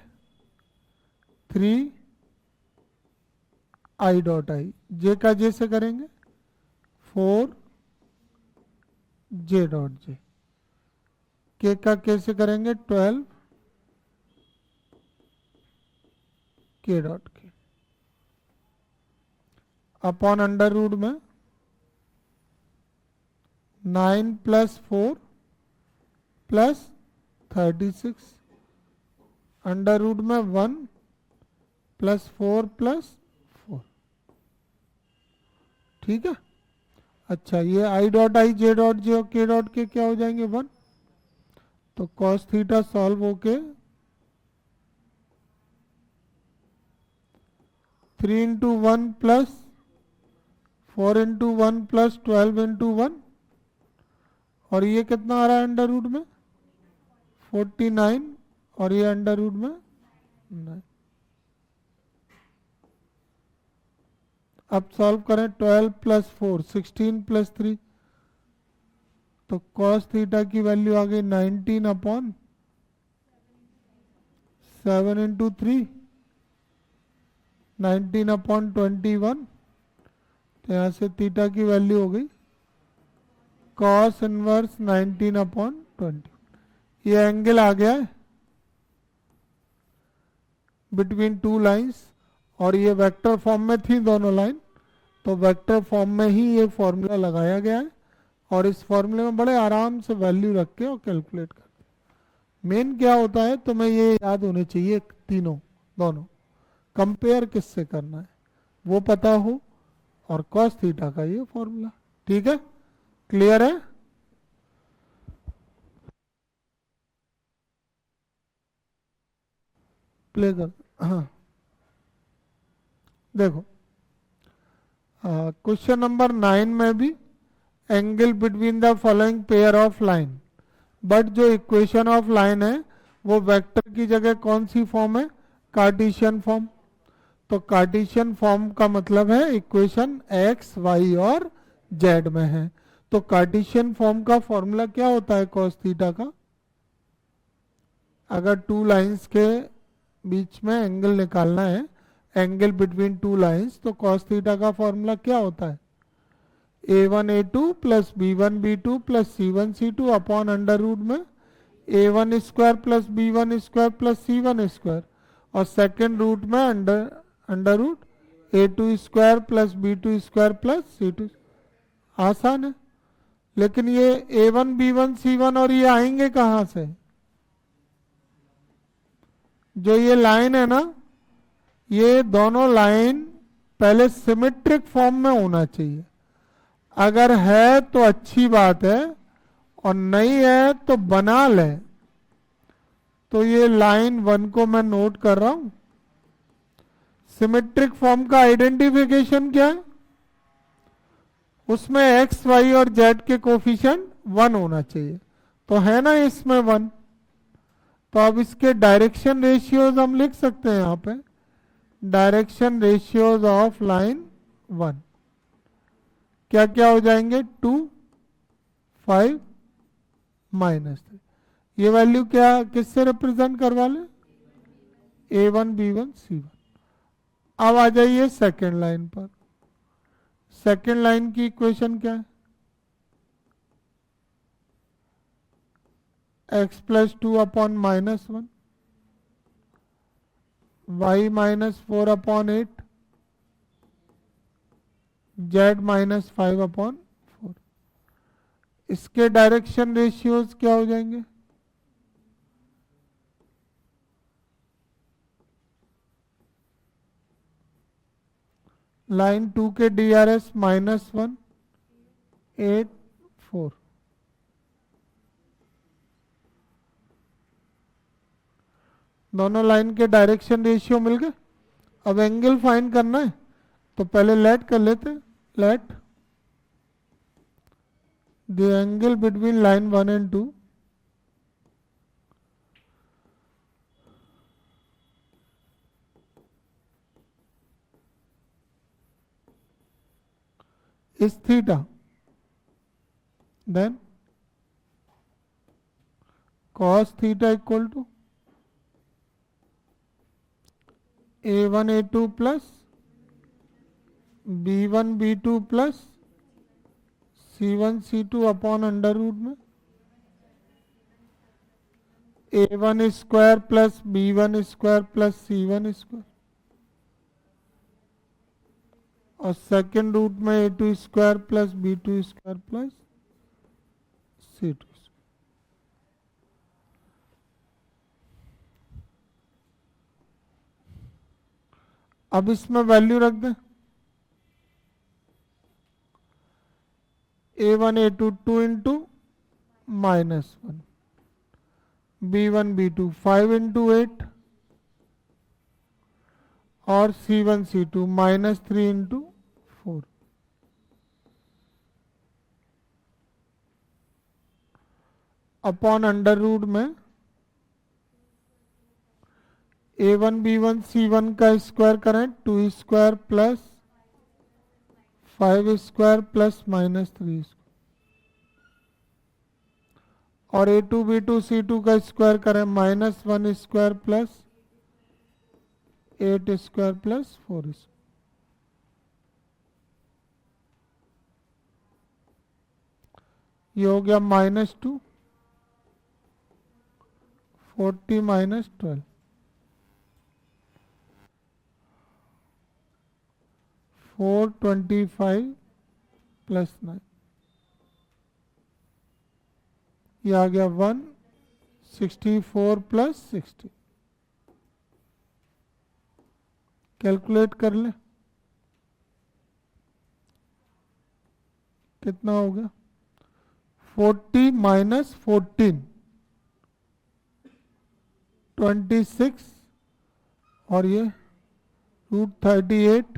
3 i डॉट i, j का j से करेंगे 4 j डॉट j, k का k से करेंगे 12 k dot k upon under root में 9 प्लस 4 प्लस 36 अंडर रूट में 1 प्लस 4 प्लस 4। ठीक है, अच्छा ये i dot i j dot j और k डॉट k क्या हो जाएंगे 1। तो cos थीटा सॉल्व होके 3 into 1 plus 4 into 1 plus 12 into 1 और ये कितना आ रहा है अंडर रूट में 49 और ये अंडर रूट में 9। अब सॉल्व करें 12 प्लस 4 16 प्लस 3 तो cos थीटा की वैल्यू आ गई 19 अपॉन 7 इंटू 3 19 अपॉन 21। तो यहाँ से थीटा की वैल्यू हो गई cos इनवर्स 19 अपॉन 20। ये एंगल आ गया है बिटवीन टू लाइंस और ये वेक्टर फॉर्म में थी दोनों लाइन, तो वेक्टर फॉर्म में ही ये फॉर्मूला लगाया गया है और इस फॉर्मूले में बड़े आराम से वैल्यू रख के और कैलकुलेट करते। मेन क्या होता है तुम्हें ये याद होने चाहिए, तीनों दोनों कंपेयर किससे करना है वो पता हो और cos थीटा का ये फॉर्मूला। ठीक है, क्लियर है। प्ले कर, हाँ देखो क्वेश्चन नंबर 9 में भी angle between the following pair of line, but जो इक्वेशन ऑफ लाइन है वो वेक्टर की जगह कौन सी फॉर्म है, कार्टेशियन फॉर्म। तो कार्टेशियन फॉर्म का मतलब है इक्वेशन एक्स वाई और जेड में है। तो कार्टेशियन फॉर्म का फॉर्मूला क्या होता है कॉस थीटा का? अगर टू लाइंस के बीच में एंगल निकालना है, एंगल बिटवीन टू लाइंस, तो कॉस थीटा का फॉर्मूला क्या होता है? a1 a2 plus b1 b2 plus c1 c2 upon under root में a1 square plus b1 square plus c1 square, और सेकेंड रूट में under root a2 square plus b2 square plus c2। आसान है। लेकिन ये a1 b1 c1 और ये आएंगे कहाँ से? जो ये लाइन है ना, ये दोनों लाइन पहले सिमेट्रिक फॉर्म में होना चाहिए। अगर है तो अच्छी बात है, और नहीं है तो बना ले। तो ये लाइन 1 को मैं नोट कर रहा हूं। सिमेट्रिक फॉर्म का आइडेंटिफिकेशन क्या है? उसमें एक्स वाई और जेड के कोफिशिएंट 1 होना चाहिए। तो है ना इसमें 1। तो अब इसके डायरेक्शन रेशियोज हम लिख सकते हैं यहां पे। डायरेक्शन रेशियोज ऑफ लाइन 1 क्या क्या हो जाएंगे? 2 5 -3। ये वैल्यू क्या किससे रिप्रेजेंट करवा ले? a1 b1 c1। अब आ जाइए सेकेंड लाइन पर। सेकेंड लाइन की इक्वेशन क्या है? x plus 2 upon -1, y minus 4 upon 8, z minus 5 upon 4। इसके डायरेक्शन रेशियोज क्या हो जाएंगे? लाइन 2 के DRS -1 8 4। दोनों लाइन के डायरेक्शन रेशियो मिल गए। अब एंगल फाइंड करना है, तो पहले लेट कर लेते हैं। Late the angle between line 1 and 2 is theta, then cos theta equal to a1 a2 plus b1 b2 plus c1 c2 upon under root में a1 square plus b1 square plus c1 square, और second root में a2 square plus b2 square plus c2 square. अब इसमें value रख दें। a1 a2 2 into -1, b1 b2 5 into 8, और c1 c2 -3 into 4। Upon under root में a1 b1 c1 का square करें 2 स्क्वायर प्लस 5 स्क्वायर प्लस -3 और a2 b2 c2 का स्क्वायर करें -1 square plus 8 square plus 4 square. ये हो गया -2 40 -12 425 प्लस 9। ये आ गया 164 प्लस 60। कैलकुलेट कर ले कितना हो गया? 40 -14 26, और ये √38,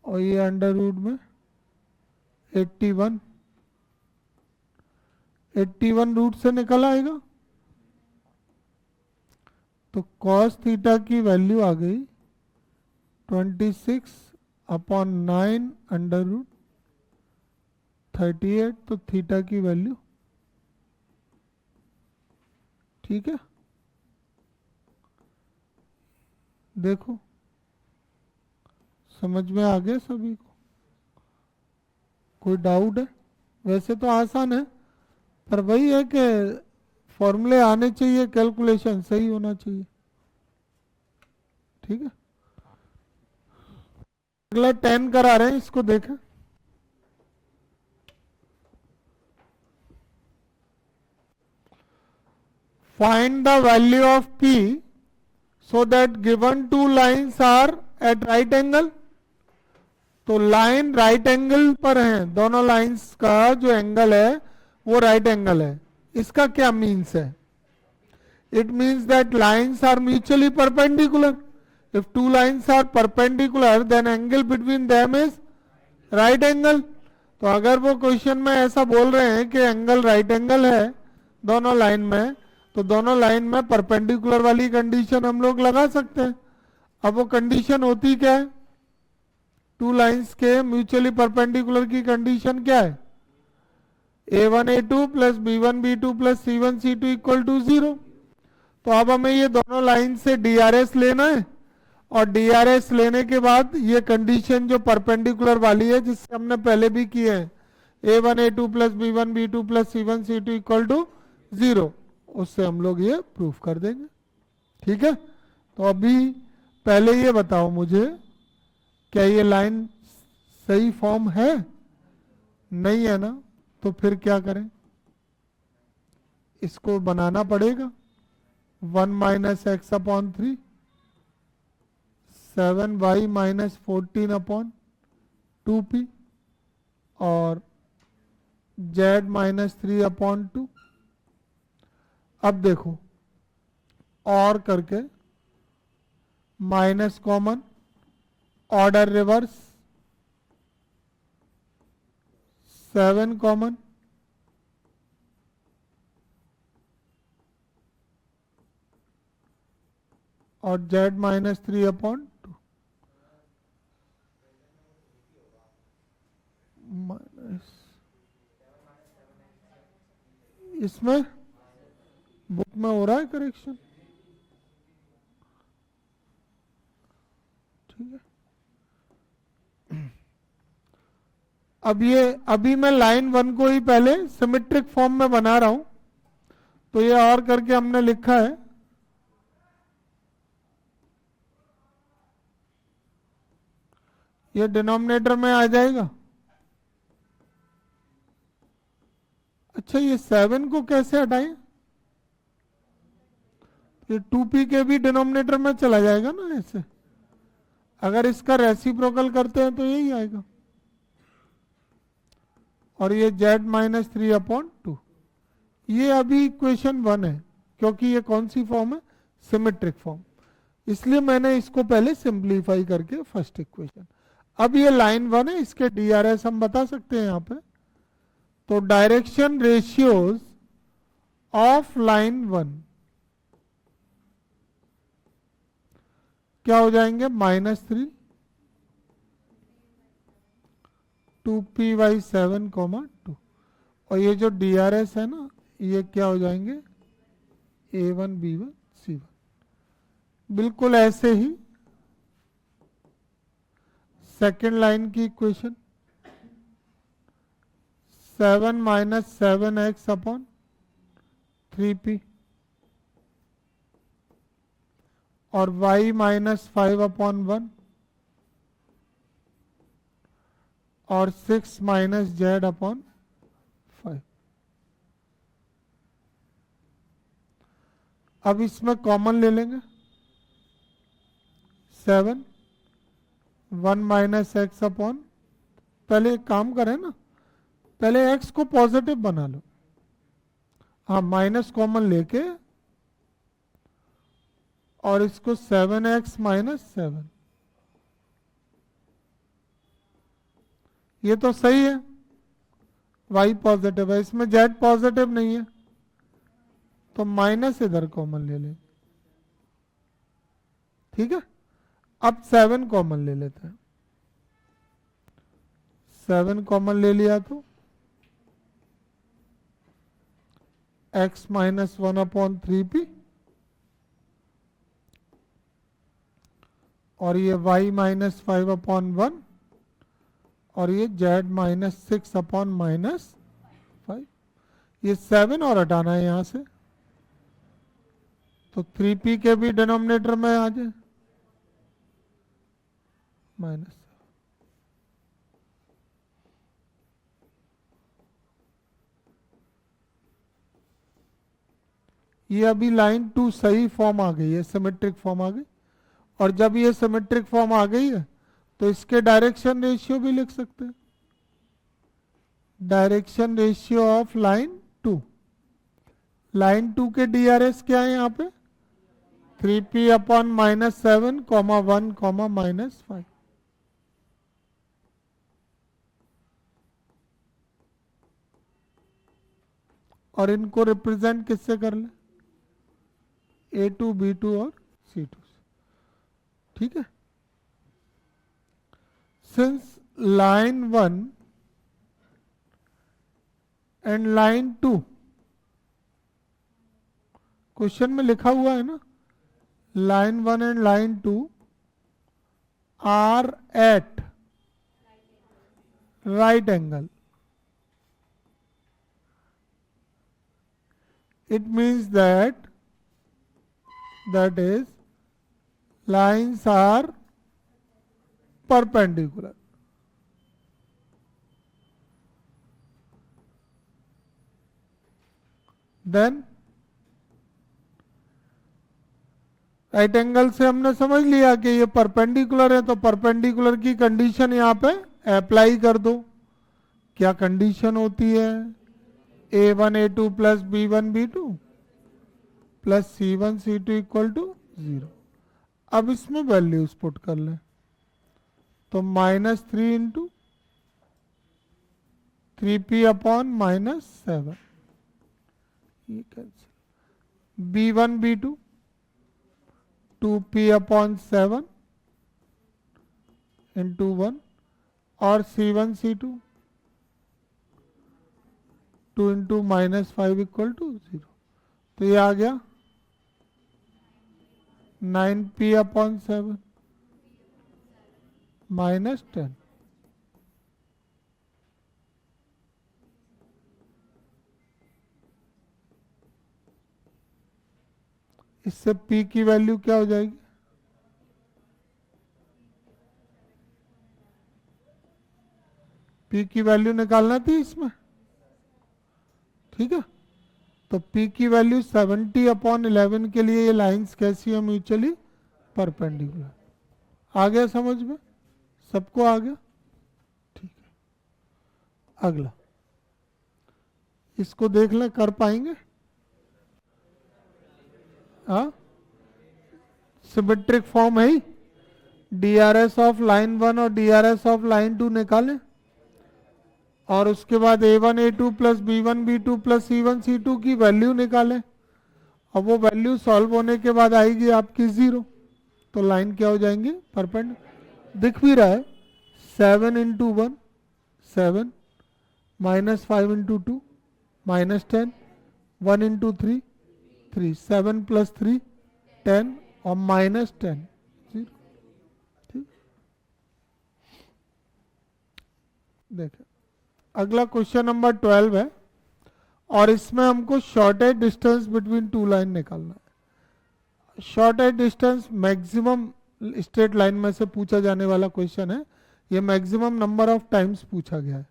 और ये अंडर रूट में 81। 81 रूट से निकल आएगा, तो cos थीटा की वैल्यू आ गई 26/9 अंडर रूट 38, तो थीटा की वैल्यू, ठीक है। देखो समझ में आ गया सभी को? कोई डाउट है? वैसे तो आसान है, पर वही है कि फॉर्मूले आने चाहिए, कैलकुलेशन सही होना चाहिए, ठीक है। अगला 10 करा रहे हैं, इसको देखें। Find the value of P so that given two lines are at right angle। तो लाइन राइट एंगल पर है, दोनों लाइंस का जो एंगल है वो राइट एंगल है। इसका क्या मीन्स है? It means that lines are mutually perpendicular. If two lines are perpendicular then angle between them is right angle. तो अगर वो क्वेश्चन में ऐसा बोल रहे हैं कि एंगल राइट एंगल है दोनों लाइन में, तो दोनों लाइन में परपेंडिकुलर वाली कंडीशन हम लोग लगा सकते हैं। अब वो कंडीशन होती क्या है? टू लाइंस के म्यूचुअली परपेंडिकुलर की कंडीशन क्या है? A1A2 plus B1B2 plus C1C2 equal to 0। तो अब हमें ये दोनों लाइन से DRS लेना है, और DRS लेने के बाद ये कंडीशन जो परपेंडिकुलर वाली है, जिससे हमने पहले भी किए हैं, A1A2 plus B1B2 plus C1C2 equal to 0, उससे हम लोग ये प्रूफ कर देंगे, ठीक है। तो अभी पहले ये बताओ मुझे, क्या ये लाइन सही फॉर्म है? नहीं है ना? तो फिर क्या करें? इसको बनाना पड़ेगा। 1 minus x upon 3, 7y minus 14 upon 2p, और z माइनस 3 अपॉन 2। अब देखो, और करके minus common, order reverse, 7 common, और z माइनस 3 अपॉन 2 माइनस, इसमें बुक में हो रहा है करेक्शन, ठीक है। अब ये अभी मैं लाइन 1 को ही पहले सिमेट्रिक फॉर्म में बना रहा हूं, तो ये और करके हमने लिखा है, ये डिनोमिनेटर में आ जाएगा। अच्छा, ये 7 को कैसे हटाएं? ये 2p के भी डिनोमिनेटर में चला जाएगा ना ऐसे। अगर इसका रेसिप्रोकल करते हैं तो यही आएगा, और ये z माइनस 3 अपॉन 2। ये अभी इक्वेशन 1 है, क्योंकि ये कौन सी फॉर्म है? सिमेट्रिक फॉर्म, इसलिए मैंने इसको पहले सिंप्लीफाई करके फर्स्ट इक्वेशन। अब ये लाइन 1 है, इसके DRS हम बता सकते हैं यहां पे। तो डायरेक्शन रेशियोज ऑफ लाइन 1 क्या हो जाएंगे? -3 2p/7, 2, और ये जो DRS है ना, ये क्या हो जाएंगे? A1 B1 C1। बिल्कुल ऐसे ही सेकेंड लाइन की equation, 7 minus 7x upon 3p, और y माइनस 5 अपॉन 1, और 6 माइनस z अपॉन 5। अब इसमें कॉमन ले लेंगे, 7, 1 माइनस एक्स अपॉन, पहले एक काम करें ना, पहले x को पॉजिटिव बना लो। हाँ, माइनस कॉमन लेके, और इसको 7x माइनस 7, ये तो सही है, y पॉजिटिव है, इसमें z पॉजिटिव नहीं है, तो माइनस इधर कॉमन ले लें, ठीक है, अब 7 कॉमन ले लेते हैं। 7 कॉमन ले लिया तो x माइनस 1/3p और ये y माइनस 5/1 और ये z माइनस 6/-5। ये 7 और हटाना है यहां से, तो 3p के भी डिनोमिनेटर में आ जाए माइनस। ये अभी लाइन 2 सही फॉर्म आ गई है, सिमेट्रिक फॉर्म आ गई। और जब ये सिमेट्रिक फॉर्म आ गई है तो इसके डायरेक्शन रेशियो भी लिख सकते हैं। Direction ratio of line 2, line 2 के DRS क्या है यहाँ पे 3p/-7, 1, -5। और इनको रिप्रेजेंट किससे कर ले, A2, B2 और C2। ठीक है, since line 1 and line 2, question में लिखा हुआ है ना, line 1 and line 2 are at right angle, it means that is lines are perpendicular. Then right angle से हमने समझ लिया कि ये परपेंडिकुलर है, तो परपेंडिकुलर की कंडीशन यहाँ पे अप्लाई कर दो। क्या कंडीशन होती है, A1 A2 plus B1 B2 plus C1 C2 equal to 0। अब इसमें वैल्यूज पुट कर लें, तो -3 इंटू 3p/-7, ये cancel. B1 B2 2p/7 into 1 और C1 C2 2 into -5 equal to 0। तो ये आ गया 9p/7 -10। इससे p की वैल्यू क्या हो जाएगी, p की वैल्यू निकालना थी इसमें। ठीक है, तो p की वैल्यू 70/11 के लिए ये लाइंस कैसी है, म्यूचुअली परपेंडिकुलर। आ गया समझ में, सबको आ गया। ठीक है, अगला इसको देख लें, कर पाएंगे। हाँ, सिमेट्रिक फॉर्म है ही, DRS ऑफ लाइन 1 और DRS ऑफ लाइन 2 निकालें, और उसके बाद A1 A2 plus B1 B2 plus C1 C2 की वैल्यू निकालें। और वो वैल्यू सॉल्व होने के बाद आएगी आपकी 0, तो लाइन क्या हो जाएंगी, परपेंडिकुलर। दिख भी रहा है, 7 इंटू 1 7, -5 इंटू 2 -10, 1 इंटू 3 3, 7 प्लस 3 10 और -10 0। ठीक, देखें अगला क्वेश्चन नंबर 12 है, और इसमें हमको shortest distance between two line निकालना है। Shortest distance maximum straight line में से पूछा जाने वाला क्वेश्चन है। ये मैक्सिमम नंबर ऑफ टाइम्स पूछा गया है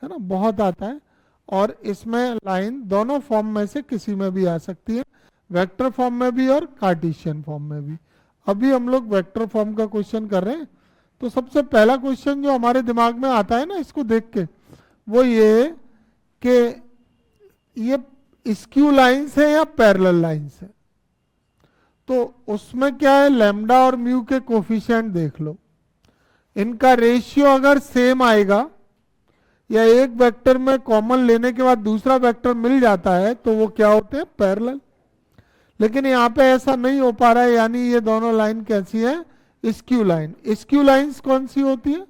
ना, बहुत आता है। और इसमें लाइन दोनों फॉर्म में से किसी में भी आ सकती है, वेक्टर फॉर्म में भी और कार्टेशियन फॉर्म में भी। अभी हम लोग वेक्टर फॉर्म का क्वेश्चन कर रहे हैं। तो सबसे पहला क्वेश्चन जो हमारे दिमाग में आता है ना, इसको देख के, वो ये कि ये स्क्यू लाइंस है या पैरेलल लाइंस है। तो उसमें क्या है, लैम्डा और म्यू के कोफिशिएंट देख लो, इनका रेशियो अगर सेम आएगा या एक वेक्टर में कॉमन लेने के बाद दूसरा वेक्टर मिल जाता है तो वो क्या होते हैं, पैरेलल। लेकिन यहाँ पे ऐसा नहीं हो पा रहा है, यानी ये दोनों लाइन कैसी है, स्क्यू लाइन। स्क्यू लाइंस कौन सी होती है,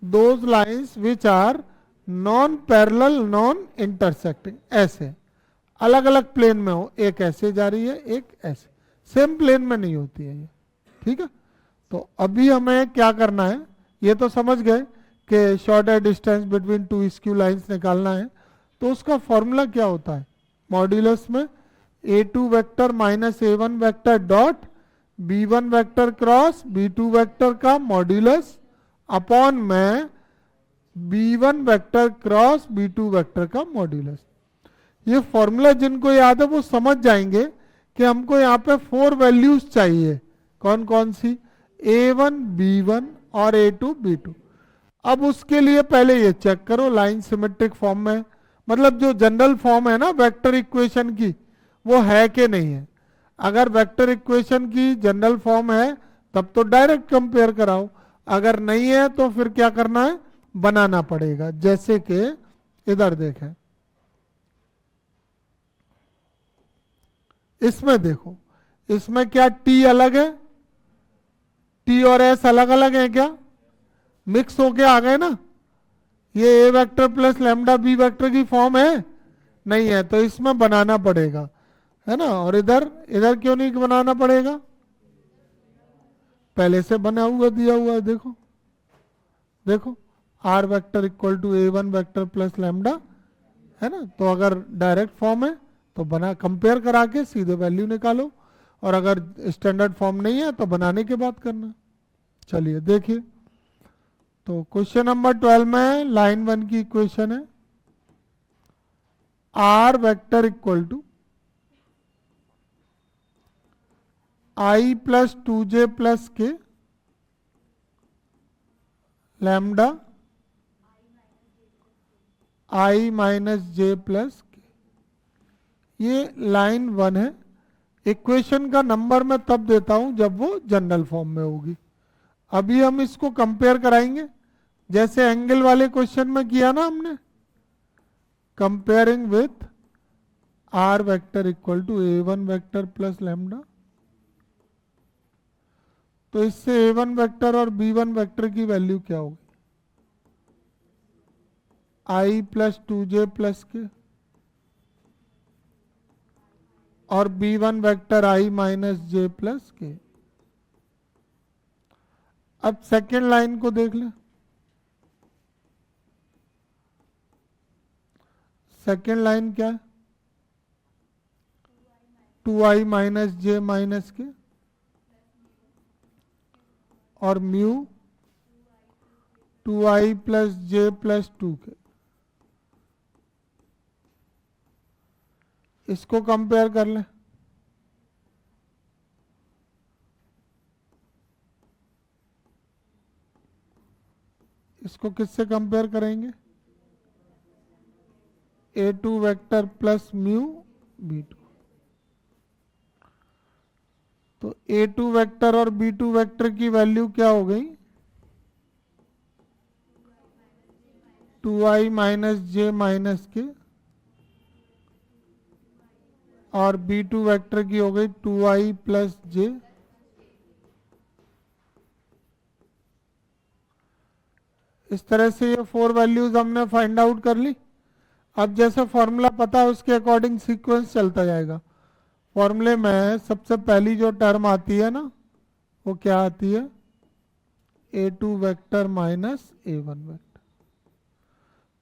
those lines which are non parallel non intersecting, ऐसे अलग अलग प्लेन में हो, एक ऐसे जा रही है एक ऐसे, सेम प्लेन में नहीं होती है ये, ठीक है। तो अभी हमें क्या करना है, ये तो समझ गए कि shortest distance between two skew lines निकालना है। तो उसका फॉर्मूला क्या होता है, मॉड्यूलस में a2 vector minus a1 vector dot b1 vector cross b2 vector का मॉड्यूलस अपॉन में b1 vector cross b2 vector का मॉड्यूलस। ये फॉर्मूला जिनको याद है वो समझ जाएंगे कि हमको यहाँ पे 4 वैल्यूज चाहिए, कौन कौन सी, a1 b1 और a2 b2। अब उसके लिए पहले ये चेक करो लाइन सिमेट्रिक फॉर्म में, मतलब जो जनरल फॉर्म है ना वेक्टर इक्वेशन की, वो है कि नहीं है। अगर वेक्टर इक्वेशन की जनरल फॉर्म है तब तो डायरेक्ट कंपेयर कराओ, अगर नहीं है तो फिर क्या करना है, बनाना पड़ेगा। जैसे कि इधर देखें, इसमें देखो, इसमें क्या t अलग है, t और s अलग अलग है क्या, मिक्स होके आ गए ना। ये a vector plus lambda b vector की फॉर्म है, नहीं है, तो इसमें बनाना पड़ेगा, है ना। और इधर इधर क्यों नहीं बनाना पड़ेगा, पहले से बना हुआ दिया हुआ है, देखो देखो r vector equal to a1 vector plus lambda, है ना। तो अगर डायरेक्ट फॉर्म है तो बना कंपेयर करा के सीधे वैल्यू निकालो, और अगर स्टैंडर्ड फॉर्म नहीं है तो बनाने के बाद करना। चलिए देखिए, तो क्वेश्चन नंबर 12 में लाइन 1 की इक्वेशन है r vector equal to i plus 2j plus K lambda i minus J plus K, ये लाइन 1 है। इक्वेशन का नंबर मैं तब देता हूं जब वो जनरल फॉर्म में होगी। अभी हम इसको कंपेयर कराएंगे जैसे एंगल वाले क्वेश्चन में किया ना हमने, comparing with r vector equal to a1 vector plus lambda. तो इससे a1 वेक्टर और b1 वेक्टर की वैल्यू क्या होगी, i प्लस 2j प्लस के, और b1 vector i minus J plus के। अब सेकेंड लाइन को देख लें, सेकेंड लाइन क्या है, 2i माइनस जे माइनस के और म्यू 2i प्लस जे प्लस 2 के। इसको कंपेयर कर लें, इसको किससे कंपेयर करेंगे, a2 vector plus mu b2। तो a2 वेक्टर और b2 वेक्टर की वैल्यू क्या हो गई, 2i माइनस जे माइनस के, और b2 वेक्टर की हो गई 2i प्लस जे। इस तरह से ये 4 वैल्यूज हमने फाइंड आउट कर ली। अब जैसे फॉर्मूला पता है उसके अकॉर्डिंग सीक्वेंस चलता जाएगा। फॉर्मूले में सबसे पहली जो टर्म आती है ना, वो क्या आती है, a2 vector minus a1 vector.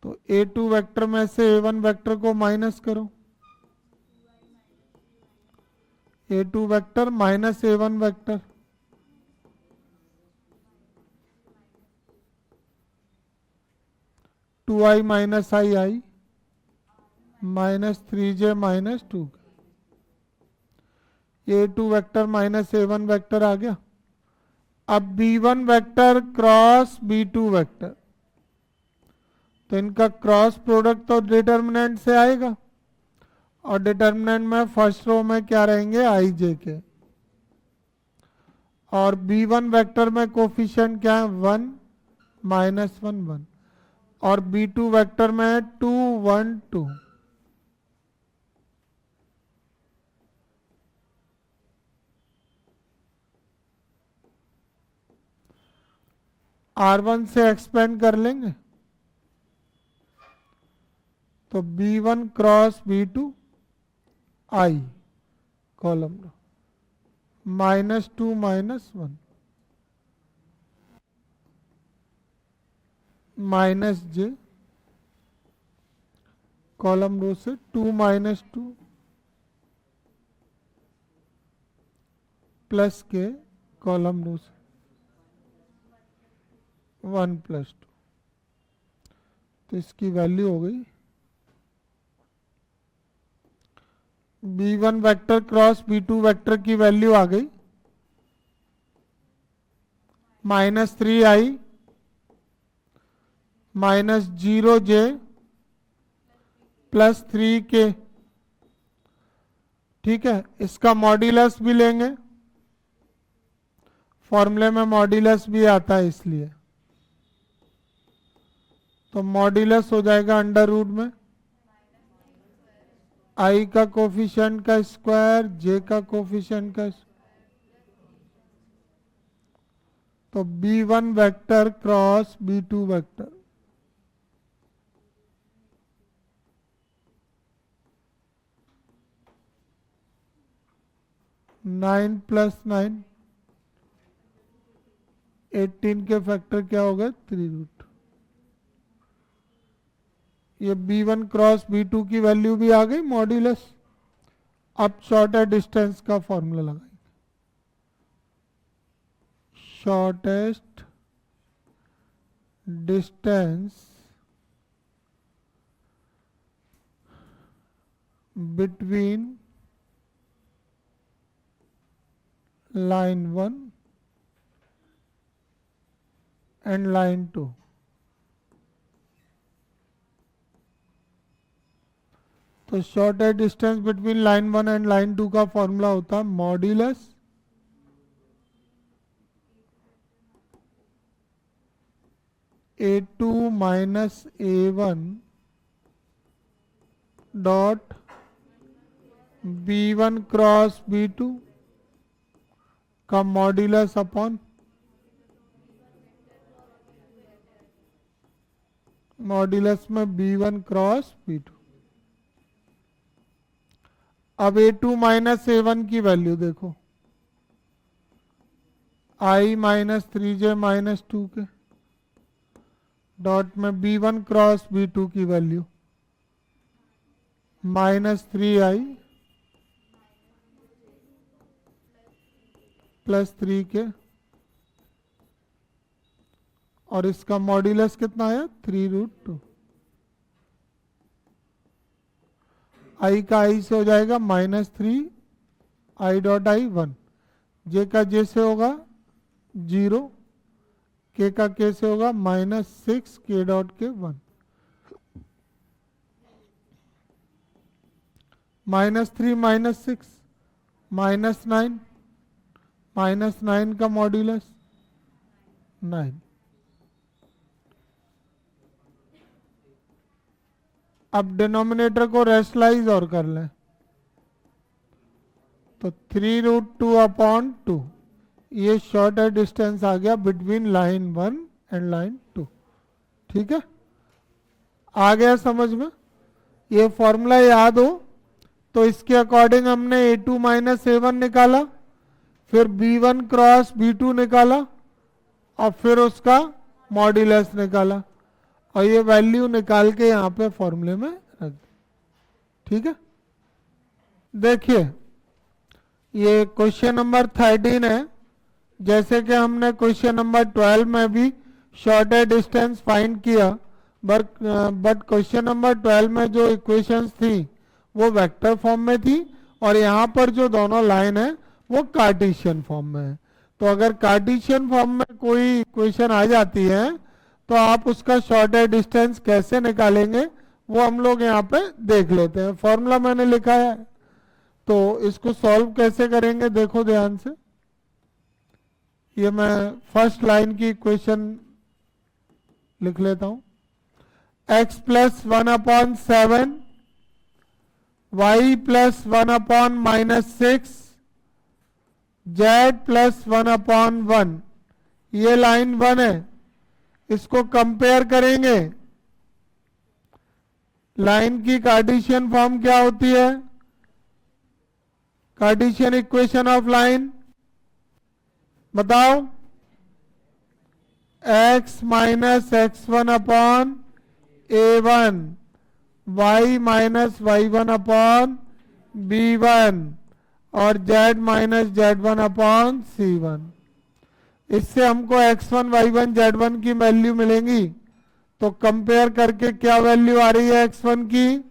तो a2 वेक्टर में से a1 वेक्टर को माइनस करो, a2 vector minus a1 vector, two I minus I minus 3j minus 2, a2 vector minus a1 vector आ गया। अब b1 vector cross b2 vector, तो इनका क्रॉस प्रोडक्ट तो डिटर्मिनेंट से आएगा, और डिटर्मिनेंट में फर्स्ट रो में क्या रहेंगे, आई जे के, और b1 वेक्टर में कोफिशिएंट क्या है, 1 माइनस 1 1, और b2 वेक्टर में 2 1 2। R1 से एक्सपेंड कर लेंगे तो B1 cross B2 I column -2 -1 -j column row से 2 -2 प्लस के कॉलम रो से 1 + 2। तो इसकी वैल्यू हो गई B1 vector cross B2 vector की वैल्यू आ गई -3i -0j + 3k। ठीक है, इसका मॉड्यूलस भी लेंगे, फॉर्मूले में मॉड्यूलस भी आता है इसलिए। तो मॉड्यूलस हो जाएगा अंडर रूट में आई का कोफिशिएंट का स्क्वायर जे का कोफिशिएंट का तो B1 vector cross B2 vector nine + 9 18 के फैक्टर क्या होगा 3√। ये B1 क्रॉस B2 की वैल्यू भी आ गई मॉड्यूलस। अब शॉर्टर डिस्टेंस का फॉर्मूला लगाएंगे। Shortest distance between line 1 and line 2। तो shortest distance between line 1 and line 2 का फॉर्मूला होता है modulus A2 - A1 dot B1 cross B2 का मॉड्यूलस अपॉन मॉड्यूलस में B1 क्रॉस B2। अब A2 - A1 की वैल्यू देखो I -3j -2 के डॉट में B1 क्रॉस B2 की वैल्यू -3i + 3k और इसका मॉड्यूलस कितना है 3√2। I का I से हो जाएगा -3 I डॉट I 1 J का J से होगा 0 K का K से होगा -6 K डॉट के 1 -3 -6 -9 -9 का मॉड्यूलस 9। अब डिनोमिनेटर को रेशनलाइज और कर लें तो 3√2/2 ये शॉर्टर डिस्टेंस आ गया बिटवीन लाइन 1 एंड लाइन 2। ठीक है, आ गया समझ में। ये फॉर्मूला याद हो तो इसके अकॉर्डिंग हमने A2 - A1 निकाला, फिर B1 क्रॉस B2 निकाला और फिर उसका मॉड्यूलस निकाला और ये वैल्यू निकाल के यहाँ पे फॉर्मूले में रख दी। ठीक है, देखिए ये क्वेश्चन नंबर 13 है। जैसे कि हमने क्वेश्चन नंबर 12 में भी शॉर्टर डिस्टेंस फाइंड किया, बट क्वेश्चन नंबर 12 में जो इक्वेशंस थी वो वेक्टर फॉर्म में थी और यहाँ पर जो दोनों लाइन है वो कार्टेशियन फॉर्म में है। तो अगर कार्टेशियन फॉर्म में कोई इक्वेशन आ जाती है तो आप उसका शॉर्टर डिस्टेंस कैसे निकालेंगे वो हम लोग यहाँ पे देख लेते हैं। फॉर्मूला मैंने लिखा है तो इसको सॉल्व कैसे करेंगे देखो ध्यान से। ये मैं फर्स्ट लाइन की इक्वेशन लिख लेता हूं। x + 1/7 y + 1/-6 z + 1/1 ये लाइन 1 है, इसको कंपेयर करेंगे। लाइन की कार्टेशियन फॉर्म क्या होती है? कार्टेशियन इक्वेशन ऑफ लाइन बताओ। x minus x1 upon a1, y minus y1 upon b1 और z minus z1 upon c1। इससे हमको x1 y1 z1 की वैल्यू मिलेंगी। तो कंपेयर करके क्या वैल्यू आ रही है x1 की?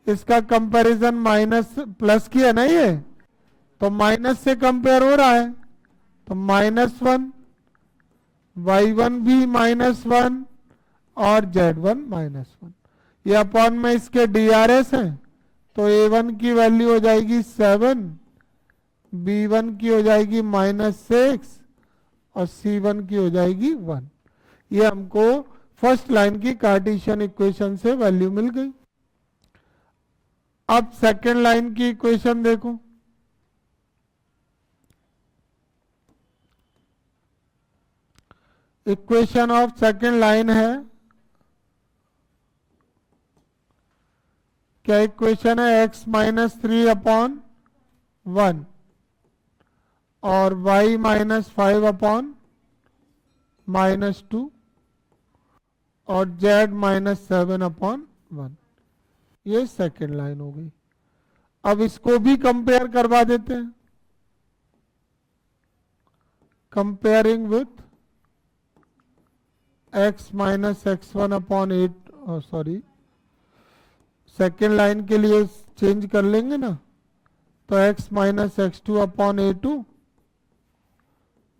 इसका कंपैरिजन माइनस प्लस की है ना ये, तो माइनस से कंपेयर हो रहा है, तो -1, y1 भी -1 और z1 -1। ये अपॉन में इसके DRS है, तो a1 की वैल्यू हो जाएगी 7, b1 की हो जाएगी -6 और c1 की हो जाएगी 1। ये हमको फर्स्ट लाइन की कार्टेशियन इक्वेशन से वैल्यू मिल गई। अब सेकेंड लाइन की इक्वेशन देखो। इक्वेशन ऑफ सेकेंड लाइन है, क्या इक्वेशन है? x माइनस 3 अपॉन 1 और y माइनस 5 अपॉन -2 और z माइनस 7 अपॉन 1। ये सेकेंड लाइन हो गई। अब इसको भी कंपेयर करवा देते हैं। Comparing with x minus x1 upon 8, sorry second line के लिए चेंज कर लेंगे ना, तो x minus x2 upon a2,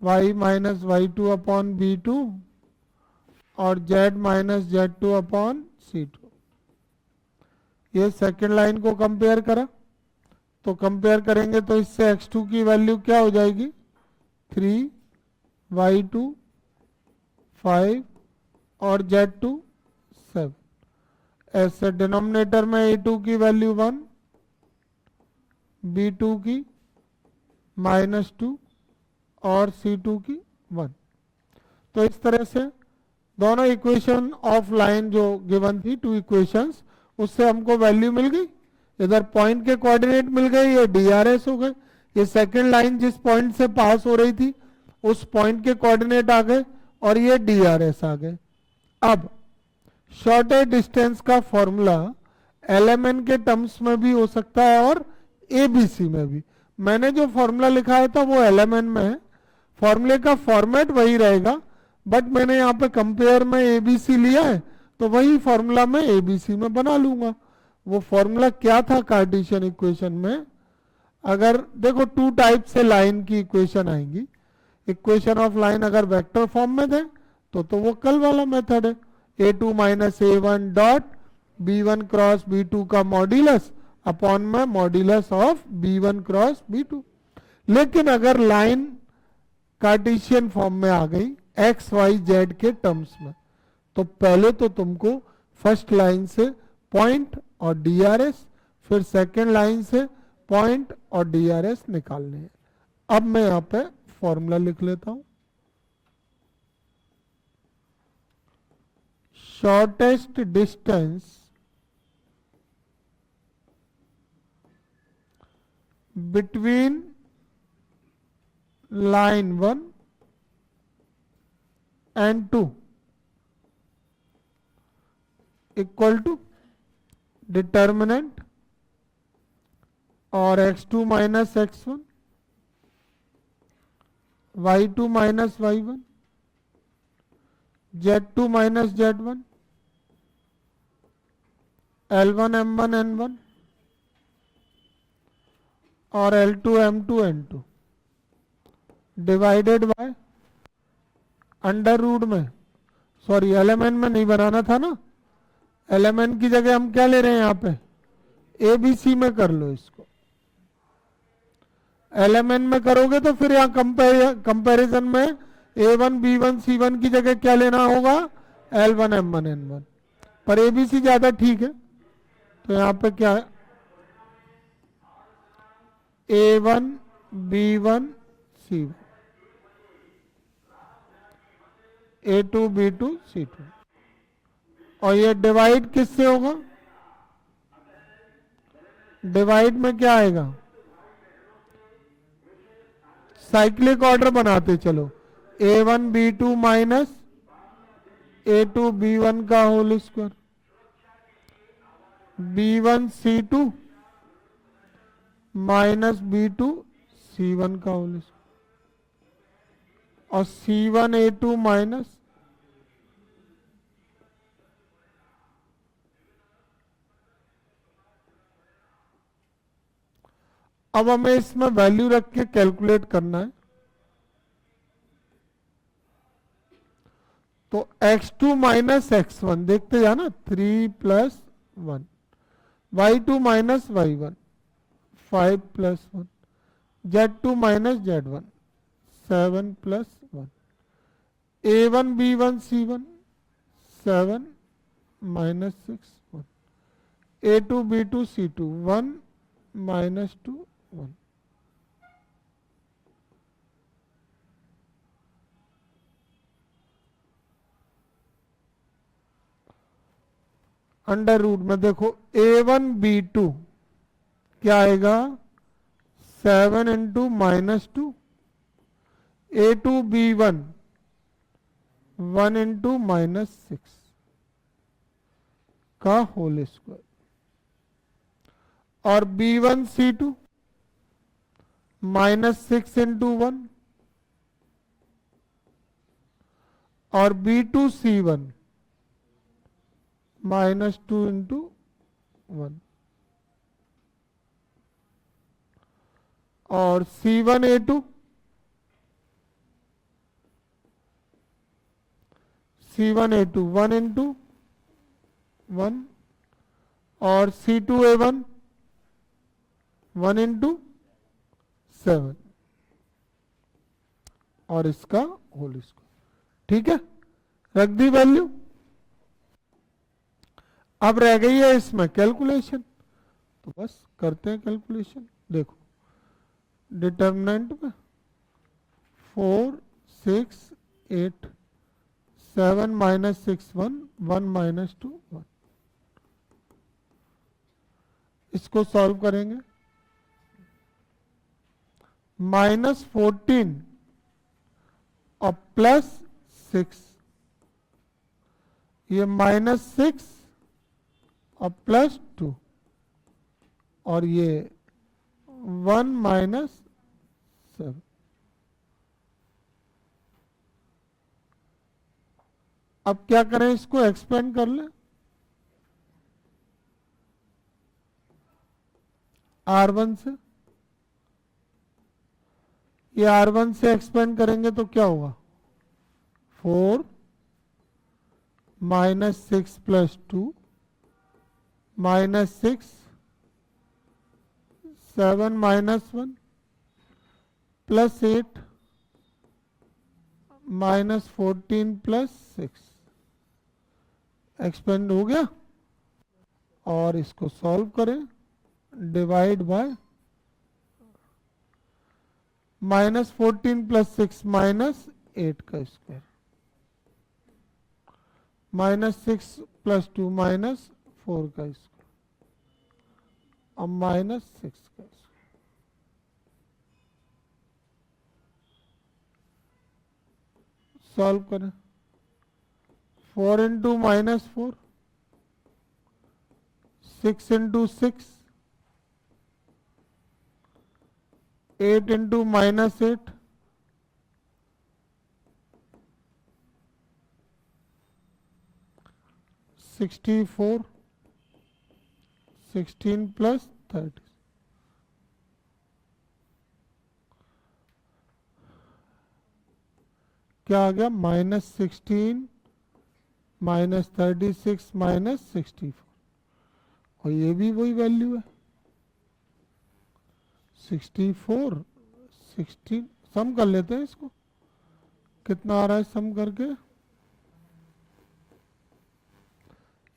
y minus y2 upon b2 और z minus z2 upon c2। ये सेकेंड लाइन को कंपेयर करा, तो कंपेयर करेंगे तो इससे x2 की वैल्यू क्या हो जाएगी? 3, y2 5 और z2 7। ऐसे डिनोमिनेटर में a2 की वैल्यू 1, b2 की -2 और c2 की 1। तो इस तरह से दोनों इक्वेशन ऑफ लाइन जो गिवन थी, 2 इक्वेशंस, उससे हमको वैल्यू मिल गई। इधर पॉइंट के कोऑर्डिनेट मिल गए, ये DRS हो गए। ये सेकेंड लाइन जिस पॉइंट से पास हो रही थी उस पॉइंट के कोऑर्डिनेट आ गए और ये DRS आ गए। अब शॉर्टेस्ट डिस्टेंस का फॉर्मूला LMN के टर्म्स में भी हो सकता है और ABC में भी। मैंने जो फॉर्मूला लिखा था वो LMN में है, फॉर्मूले का फॉर्मेट वही रहेगा, बट मैंने यहाँ पे कंपेयर में ABC लिया है, तो वही फॉर्मूला मैं ABC में बना लूंगा। वो फॉर्मूला क्या था कार्टेशियन इक्वेशन में? अगर देखो 2 टाइप से लाइन की इक्वेशन आएंगी। इक्वेशन ऑफ लाइन अगर वेक्टर फॉर्म में थे तो वो कल वाला मेथड है, a2 minus a1 dot b1 cross b2 का मॉड्यूलस अपॉन में modulus of b1 cross b2। लेकिन अगर लाइन कार्टेशियन फॉर्म में आ गई x y z के टर्म्स में, तो पहले तो तुमको फर्स्ट लाइन से पॉइंट और DRS, फिर सेकेंड लाइन से पॉइंट और DRS निकालने हैं। अब मैं यहाँ पे फॉर्मूला लिख लेता हूं। Shortest distance between line 1 and 2 equal to determinant और x2 minus x1, y2 minus y1, z2 minus z1, L1 m1 n1 और L2 m2 n2 divided by under root में, सॉरी LMN में नहीं बनाना था ना, LMN की जगह हम क्या ले रहे हैं यहाँ पे? ABC में कर लो इसको। LMN में करोगे तो फिर यहाँ कंपैरिजन में A1 B1 C1 की जगह क्या लेना होगा? L1 M1 N1, पर ABC ज्यादा ठीक है, तो यहाँ पे क्या है? A1 B1 C1। A2 B2 C2। और ये डिवाइड किससे होगा? डिवाइड में क्या आएगा? साइक्लिक ऑर्डर बनाते चलो, A1 B2 minus A2 B1 का whole square, B1 C2 minus B2 C1 का होल स्क्वायर, और C1 A2 माइनस अब हमें इसमें वैल्यू रख के कैलकुलेट करना है। तो x2 माइनस x1 देखते जाना, 3 plus 1, y2 minus y1 5 plus 1, z2 minus z1 7 plus 1, A1 B1 C1 7 minus 6 1, A2 B2 C2 1 minus 2 1। Under root में देखो A1 B2 क्या आएगा? 7 into minus 2, A2 B1 1 into minus 6 का होल स्क्वायर, और B1 C2 minus 6 into 1, और B2 C1 minus 2 into 1, और C1 A2 1 into 1, और C2 A1 1 into 7, और इसका होल स्क्वायर। ठीक है, रख दी वैल्यू। अब रह गई है इसमें कैलकुलेशन, तो बस करते हैं कैलकुलेशन। देखो डिटर्मिनेंट में 4 6 8 7 माइनस 6 1 1 माइनस 2 1, इसको सॉल्व करेंगे। माइनस 14 और प्लस 6, ये माइनस 6 और प्लस 2, और ये 1 माइनस 7। अब क्या करें, इसको एक्सपेंड कर लें। R1 से, ये R1 से एक्सपेंड करेंगे तो क्या होगा? 4 minus 6 plus 2 minus 6 7 minus 1 plus 8 minus 14 plus 6, expand हो गया। और इसको सॉल्व करें, divide by minus 14 plus 6 minus 8 का स्क्वायर, माइनस 6 प्लस 2 माइनस 4 का स्क्वायर, और माइनस 6 का स्क्वायर। सॉल्व करें, 4 into minus 4, 6 into 6, 8 into minus 8, 64, 16 plus 30, क्या आ गया? माइनस 16 माइनस 36 माइनस 64, और ये भी वही वैल्यू है 64 16। सम कर लेते हैं इसको, कितना आ रहा है सम करके?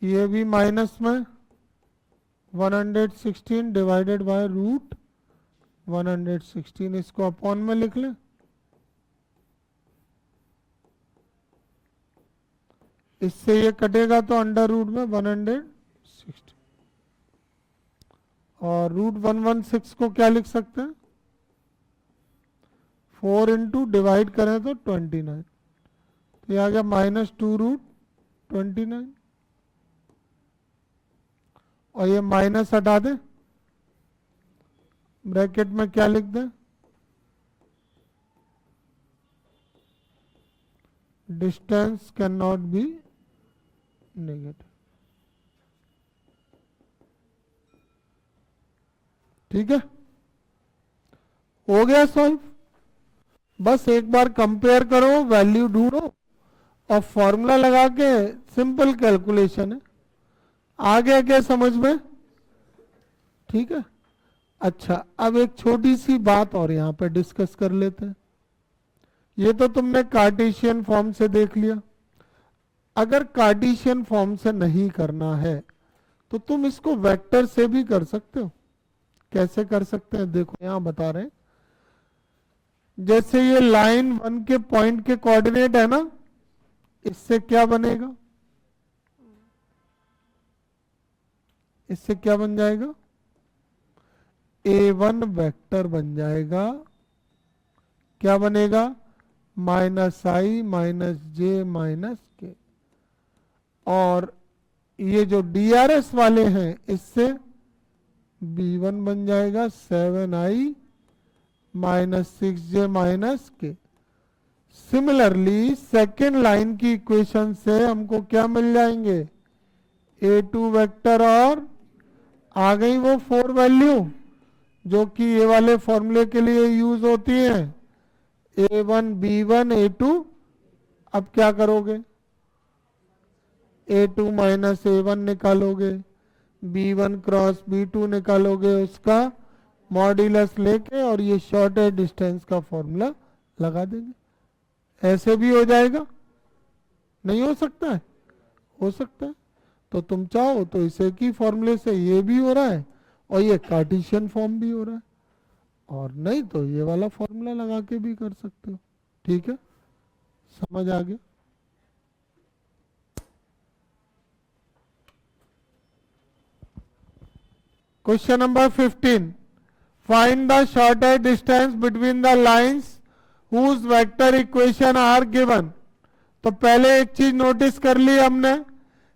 ये भी माइनस में 116 डिवाइडेड बाय रूट 116, इसको अपॉन में लिख लें। इससे ये कटेगा तो अंडर रूट में 160, और रूट 116 को क्या लिख सकते हैं, 4 इंटू डिवाइड करें तो 29, तो ये आ गया -2√29, और ये माइनस हटा दे, ब्रैकेट में क्या लिख दें, distance can not be negative. ठीक है, हो गया सॉल्व। बस एक बार कंपेयर करो, वैल्यू ढूंढो और फॉर्मूला लगा के, सिंपल कैलकुलेशन है। आ गया क्या समझ में? ठीक है। अच्छा, अब एक छोटी सी बात और यहां पे डिस्कस कर लेते हैं। ये तो तुमने कार्टेशियन फॉर्म से देख लिया। अगर कार्टेशियन फॉर्म से नहीं करना है तो तुम इसको वेक्टर से भी कर सकते हो। कैसे कर सकते हैं देखो, यहां बता रहे हैं। जैसे ये लाइन 1 के पॉइंट के कोऑर्डिनेट है ना, इससे क्या बनेगा, इससे क्या बन जाएगा, A1 वेक्टर बन जाएगा। क्या बनेगा, -i -j -k, और ये जो DRS वाले हैं इससे B1 बन जाएगा 7i -6j -k। Similarly second line की इक्वेशन से हमको क्या मिल जाएंगे, A2 वेक्टर, और आ गई वो 4 वैल्यू जो कि ये वाले फॉर्मूले के लिए यूज होती है, A1 B1 A2। अब क्या करोगे, A2 माइनस A1 निकालोगे, B1 क्रॉस B2 निकालोगे, उसका मॉड्यूलस लेके, और ये शॉर्टेस्ट डिस्टेंस का फॉर्मूला लगा देंगे। ऐसे भी हो जाएगा, नहीं हो सकता है? हो सकता है। तो तुम चाहो तो इस एक ही फॉर्मूले से ये भी हो रहा है और ये कार्टेशियन फॉर्म भी हो रहा है, और नहीं तो ये वाला फॉर्मूला लगा के भी कर सकते हो। ठीक है, समझ आ गया? Question number 15, find the shortest distance between the lines whose vector equation are given. तो पहले एक चीज नोटिस कर ली हमने,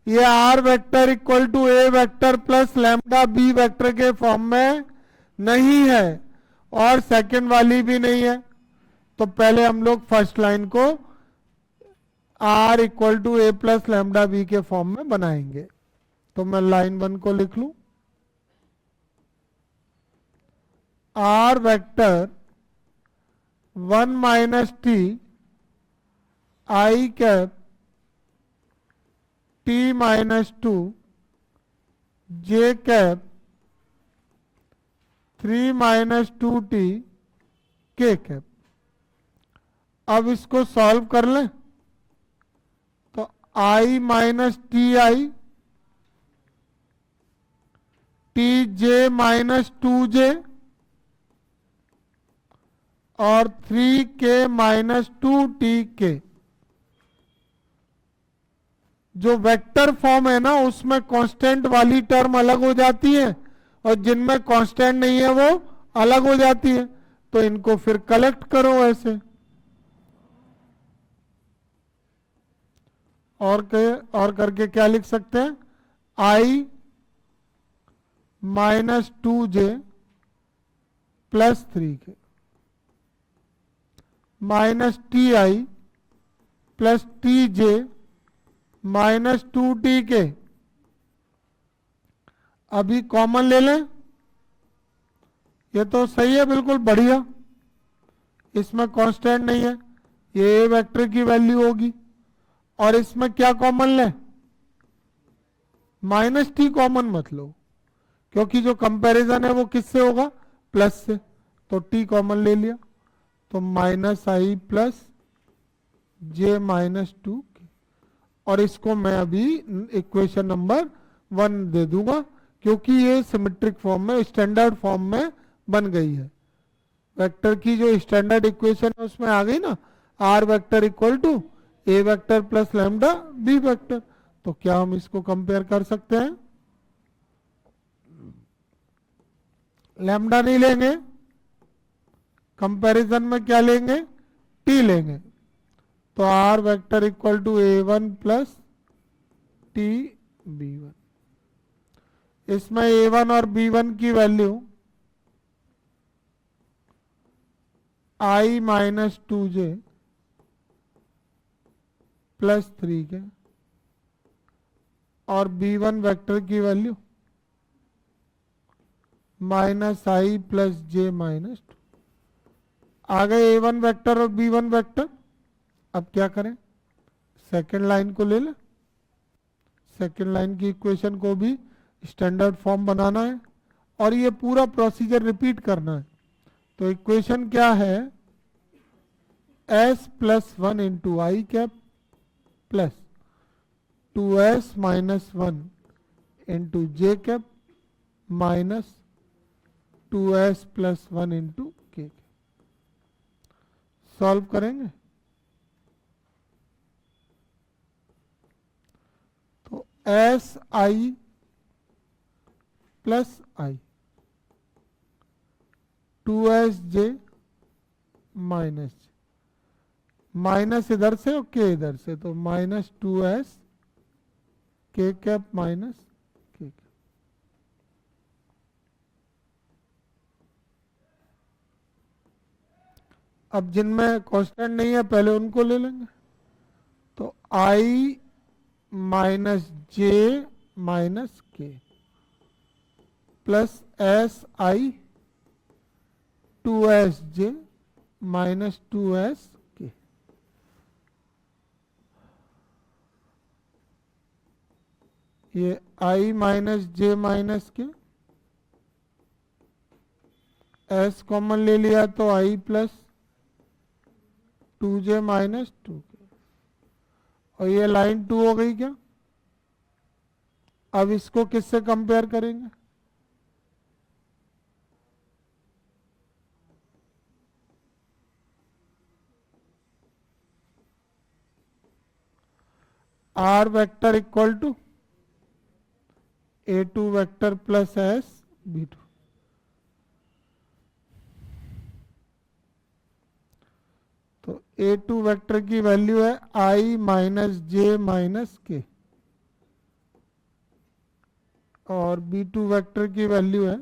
ये r vector equal to A vector plus lambda B vector के फॉर्म में नहीं है, और सेकंड वाली भी नहीं है। तो पहले हम लोग फर्स्ट लाइन को r equal to a plus lambda b के फॉर्म में बनाएंगे। तो मैं लाइन 1 को लिख लूं, r vector 1 minus t i cap t minus 2 j cap 3 minus 2t k cap. अब इसको सॉल्व कर लें तो i minus t I T J minus 2j और 3k माइनस 2tk। जो वेक्टर फॉर्म है ना उसमें कांस्टेंट वाली टर्म अलग हो जाती है और जिनमें कांस्टेंट नहीं है वो अलग हो जाती है। तो इनको फिर कलेक्ट करो ऐसे, और करके क्या लिख सकते हैं, i minus 2j plus 3k minus t I plus T J minus 2tk। अभी कॉमन ले लें, ये तो सही है, बिल्कुल बढ़िया, इसमें कांस्टेंट नहीं है, ये ए वेक्टर की वैल्यू होगी। और इसमें क्या कॉमन लें, माइनस टी कॉमन मत लो, क्योंकि जो कंपैरिजन है वो किससे होगा, प्लस से। तो टी कॉमन ले लिया, तो minus i plus j minus 2, और इसको मैं अभी इक्वेशन नंबर 1 दे दूंगा, क्योंकि ये सिमेट्रिक फॉर्म में, स्टैंडर्ड फॉर्म में बन गई है। वेक्टर की जो स्टैंडर्ड इक्वेशन है उसमें आ गई ना, r vector equal to A vector plus lambda B vector. तो क्या हम इसको कंपेयर कर सकते हैं? लैम्डा नहीं लेंगे, कंपैरिजन में क्या लेंगे? टी लेंगे। तो are vector equal to a one plus t b one. इसमें ए वन और बी वन की value i minus two j plus three k, और बी वन वैक्टर की value minus i plus j minus two. आ गए a one vector और B one vector. अब क्या करें? सेकेंड लाइन को ले लें। सेकेंड लाइन की इक्वेशन को भी स्टैंडर्ड फॉर्म बनाना है और ये पूरा प्रोसीजर रिपीट करना है। तो इक्वेशन क्या है? s plus one into I cap plus two S minus one into J cap minus two S plus one into K. Solve करेंगे तो S I plus I, two S J minus J, minus इधर से और K इधर से, तो minus two S K cap minus K cap. अब जिनमें कांस्टेंट नहीं है पहले उनको ले लेंगे। तो i minus J minus k plus s i two S J minus two S k. ये i minus J minus k, s common ले लिया तो i plus two j minus two k, और ये लाइन टू हो गई क्या? अब इसको किससे कंपेयर करेंगे? R vector equal to a two vector plus s b two. तो ए टू वेक्टर की वैल्यू है i minus J minus k, और बी टू वेक्टर की वैल्यू है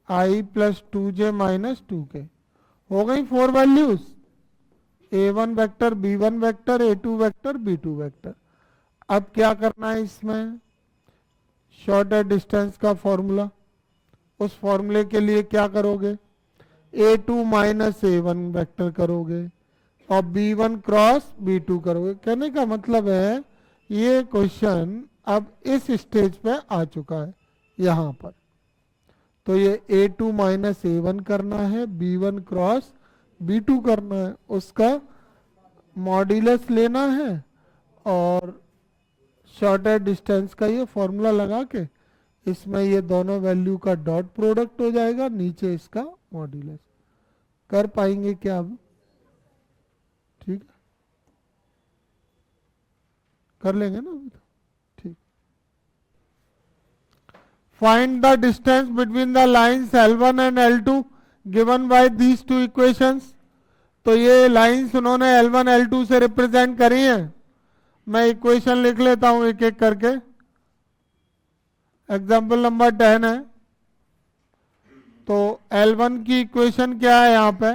i plus two j minus two k. हो गई four values, a one vector, b one vector, a two vector, b two vector. अब क्या करना है इसमें? शॉर्टर डिस्टेंस का फॉर्मूला। उस फॉर्मूले के लिए क्या करोगे? A two minus A one vector करोगे और B one cross B two करोगे। कहने का मतलब है ये क्वेश्चन अब इस स्टेज पे आ चुका है यहां पर। तो ये a two minus A one करना है, b one cross B two करना है, उसका मॉड्यूलस लेना है और शॉर्टर डिस्टेंस का ये फॉर्मूला लगा के इसमें ये दोनों वैल्यू का डॉट प्रोडक्ट हो जाएगा, नीचे इसका मॉड्यूलस। कर पाएंगे क्या अब? ठीक है, कर लेंगे ना अभी तो। ठीक। Find the distance between the lines L1 and L2 given by these two equations. तो ये लाइंस उन्होंने L1 L2 से रिप्रेजेंट करी हैं। मैं इक्वेशन लिख लेता हूं एक एक करके। एग्जाम्पल नंबर 10 है। तो L1 की इक्वेशन क्या है यहां पे?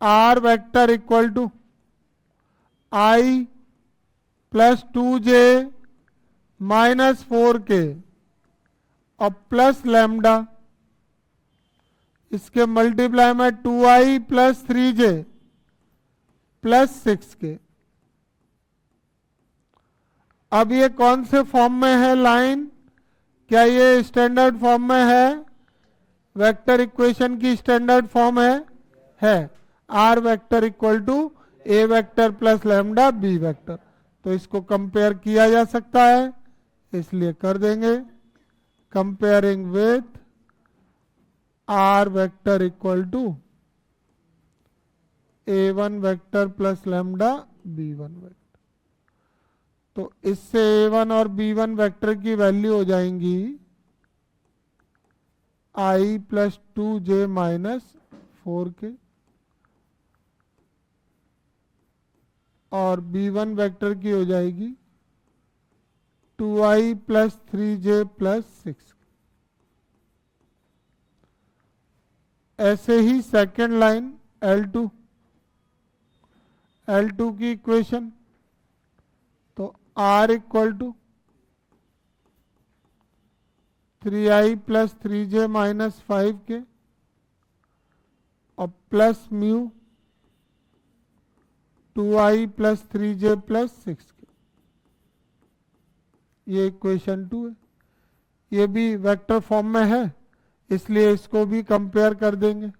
R vector equal to i plus two j minus four k और प्लस लैम्डा, इसके मल्टीप्लाई में two i plus three j plus six k. अब ये कौन से फॉर्म में है लाइन? क्या ये स्टैंडर्ड फॉर्म में है? वेक्टर इक्वेशन की स्टैंडर्ड फॉर्म है। Are vector equal to A vector plus lambda B vector. तो इसको कंपेयर किया जा सकता है, इसलिए कर देंगे। Comparing with r vector equal to A1 vector plus lambda B1 vector. तो इससे A1 और B1 वेक्टर की वैल्यू हो जाएंगी I plus 2J minus 4K, और B1 वेक्टर की हो जाएगी 2I प्लस 3J प्लस 6। ऐसे ही सेकेंड लाइन L2 की इक्वेशन, तो R equal to 3I plus 3J minus 5K और plus mu 2I plus 3J plus 6K। ये इक्वेशन 2 है। ये भी वेक्टर फॉर्म में है, इसलिए इसको भी कंपेयर कर देंगे।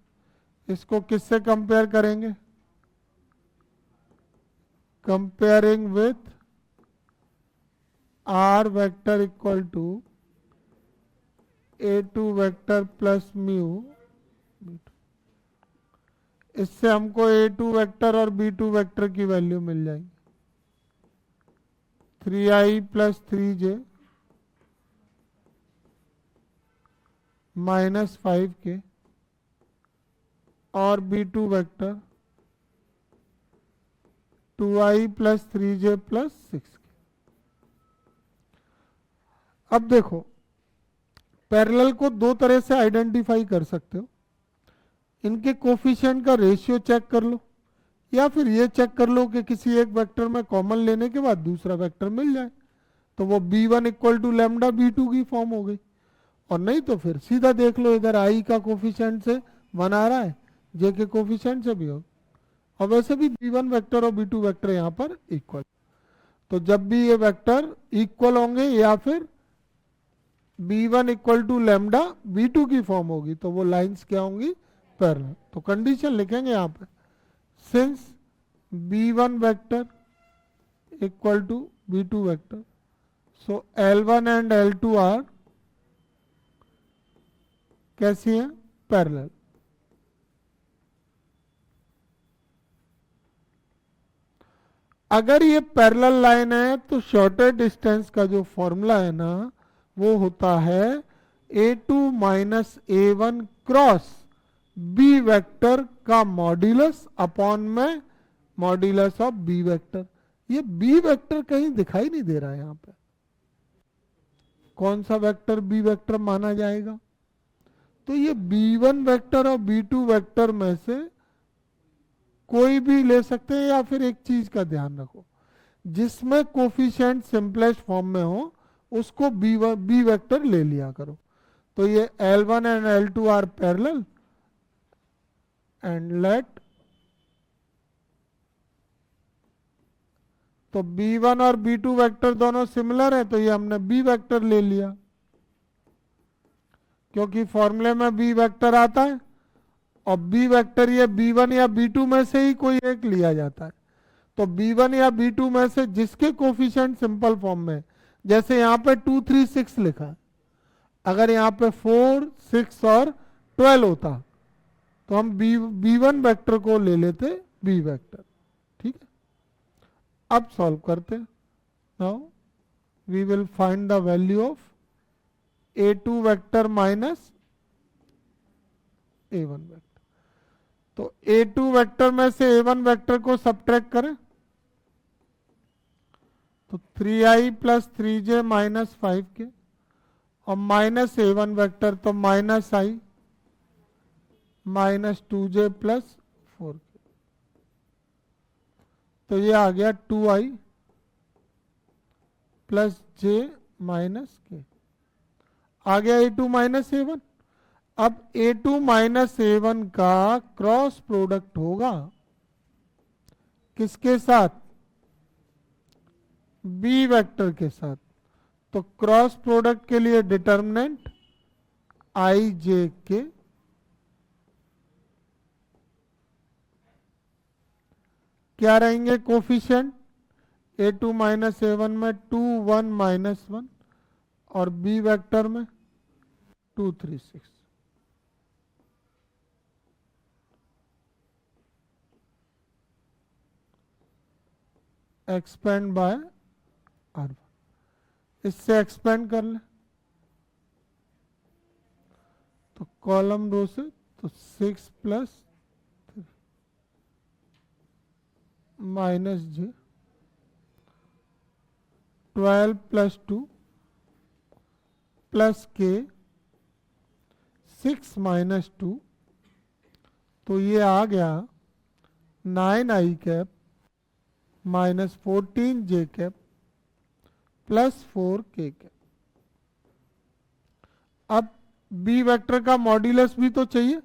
इसको किससे कंपेयर करेंगे? Comparing with R vector equal to A2 vector plus mu. इससे हमको A2 वेक्टर और B2 वेक्टर की वैल्यू मिल जाएगी 3I plus 3J minus 5K और B2 vector 2I plus 3J plus 6K। अब देखो, पैरेलल को दो तरह से आइडेंटिफाई कर सकते हो। इनके कोफिशिएंट का रेशियो चेक कर लो, या फिर ये चेक कर लो कि किसी एक वेक्टर में कॉमन लेने के बाद दूसरा वेक्टर मिल जाए, तो वो B1 equal to lambda B2 की फॉर्म हो गई। और नहीं तो फिर सीधा देख लो, इधर I का कोफिशिएंट से 1 आ रहा है, J के कोफिशिएंट से भी हो, और वैसे भी B1 वेक्टर और B2 वेक्टर यहाँ पर इक्वल। तो जब भी ये वेक्टर इक्वल होंगे या फिर B1 equal to lambda B2 की फॉर्म होगी, तो वो लाइंस क्या होंगी? पैरेलल। तो कंडीशन लिखेंगे यहाँ पे, since B1 vector equal to B2 vector, so L1 and L2 are कैसी हैं? पैरेलल। अगर ये पैरेलल लाइन है तो शॉर्टेस्ट डिस्टेंस का जो फॉर्मूला है ना, वो होता है A2 minus A1 cross B vector का मॉड्यूलस अपॉन में मॉड्यूलस ऑफ B वेक्टर। ये B वेक्टर कहीं दिखाई नहीं दे रहा है यहाँ पे, कौन सा वेक्टर B वेक्टर माना जाएगा? तो ये B1 वेक्टर और B2 वेक्टर में से कोई भी ले सकते हैं, या फिर एक चीज का ध्यान रखो, जिसमें कोफिशिएंट सिंपलेस्ट फॉर्म में हो उसको B वेक्टर ले लिया करो। तो ये L1 and L2 are parallel and let, तो B1 और B2 वेक्टर दोनों सिमिलर है, तो ये हमने B वेक्टर ले लिया, क्योंकि फॉर्मूले में B वेक्टर आता है, और B वेक्टर ये B1 या B2 में से ही कोई एक लिया जाता है। तो B1 या B2 में से जिसके कोफिशिएंट सिंपल फॉर्म में, जैसे यहाँ पे 2 3 6 लिखा है, अगर यहाँ पे 4 6 और 12 होता तो हम B1 वेक्टर को ले लेते B वेक्टर। ठीक है, अब सॉल्व करते हैं। Now we will find the value of A2 vector minus A1 vector. तो A2 वेक्टर में से A1 वेक्टर को सब्ट्रैक्ट करें, तो 3I plus 3J minus 5K और माइनस A1 वेक्टर, तो minus I minus 2J plus 4K। तो ये आ गया 2I plus J minus K, आ गया A2 माइनस A1। अब A2 माइनस A1 का क्रॉस प्रोडक्ट होगा किसके साथ? B वेक्टर के साथ। तो क्रॉस प्रोडक्ट के लिए डिटर्मिनेंट I J K, क्या रहेंगे कोफिशिएंट? A2 माइनस A1 में 2 1 माइनस 1 और B वेक्टर में 2 3 6। एक्सपेंड बाय R1, इससे एक्सपेंड कर ले तो कॉलम रो से, तो 6 plus minus J, 12 plus 2 plus K, 6 minus 2, तो ये आ गया 9i cap minus 14j cap plus 4k cap. अब बी वेक्टर का मॉड्यूलस भी तो चाहिए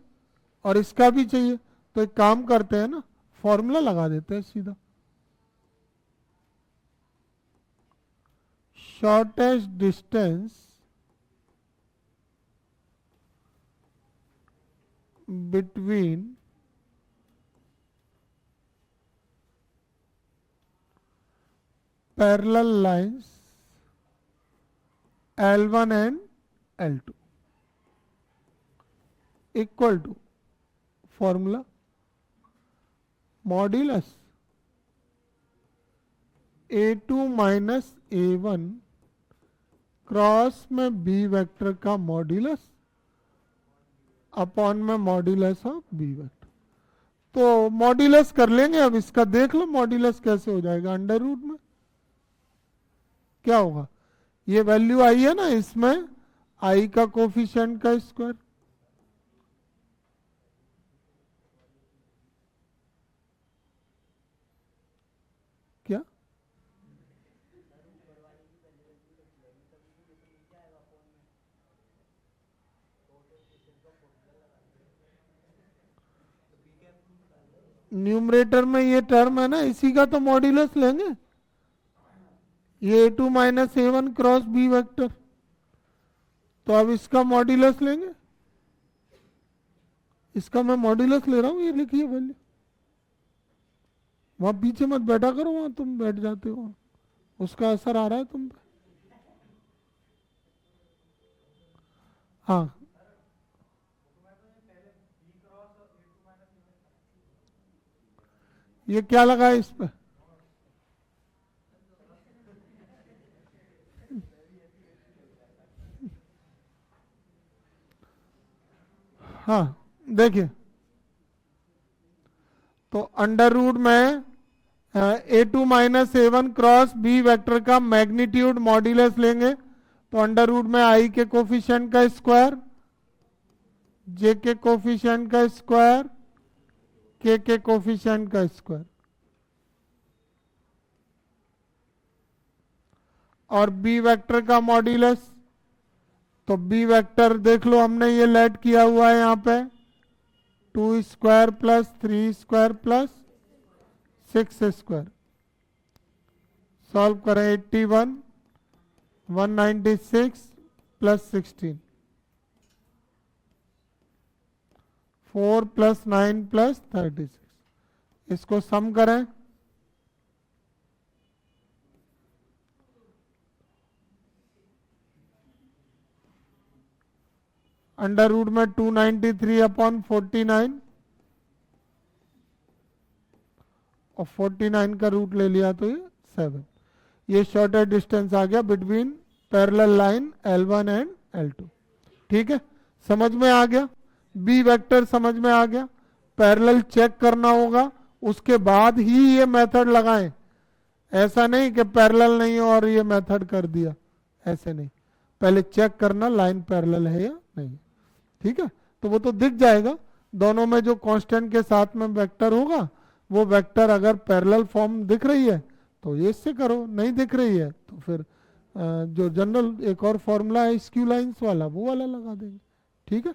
और इसका भी चाहिए, तो एक काम करते हैं ना, फॉर्मूला लगा देते हैं सीधा। Shortest distance between parallel lines L1 and L2 equal to formula modulus A2 minus A1 cross में B वेक्टर का मॉड्यूलस अपॉन में मॉड्यूलस ऑफ B वेक्टर। तो मॉड्यूलस कर लेंगे, अब इसका देख लो मॉड्यूलस कैसे हो जाएगा। अंडर रूट में क्या होगा, ये वैल्यू आई है ना, इसमें आई का कोफिशिएंट का स्क्वायर, क्या न्यूमरेटर में ये टर्म है ना, इसी का तो मॉड्यूलस लेंगे, ये A2 minus A1 cross B vector, तो अब इसका मॉड्यूलस लेंगे, इसका मैं मॉड्यूलस ले रहा हूं, ये लिखिए वैल्यू। वहां पीछे मत बैठा करो, वहां तुम बैठ जाते हो, उसका असर आ रहा है तुम पे। हाँ ये क्या लगा है इस पे, हाँ देखिए, तो अंडर रूट में A2 minus A1 cross B vector का मैग्नीट्यूड मॉड्यूलस लेंगे, तो अंडर रूट में I के कोफिशिएंट का स्क्वायर, J के कोफिशिएंट का स्क्वायर, K के कोफिशिएंट का स्क्वायर, और B वेक्टर का मॉड्यूलस, तो B वेक्टर देख लो हमने ये लेट किया हुआ है यहाँ पे 2 square plus 3 square plus 6 square. Solve करें 81 196 प्लस 16 4 प्लस 9 प्लस 36, इसको सम करें अंडर रूट में 293 अपॉन 49 और 49 का रूट ले लिया तो ये 7। ये शॉर्टेस्ट डिस्टेंस आ गया between parallel line L1 and L2। ठीक है, समझ में आ गया, बी वेक्टर समझ में आ गया। पैरेलल चेक करना होगा, उसके बाद ही ये मेथड लगाएं, ऐसा नहीं कि पैरेलल नहीं हो और ये मेथड कर दिया, ऐसे नहीं, पहले चेक करना लाइन पैरेलल है या नहीं। ठीक है, तो वो तो दिख जाएगा, दोनों में जो कांस्टेंट के साथ में वेक्टर होगा वो वेक्टर अगर पैरेलल फॉर्म दिख रही है तो ये इससे करो, नहीं दिख रही है तो फिर जो जनरल एक और फॉर्मूला है स्क्यू लाइंस वाला वो वाला लगा देंगे। ठीक है।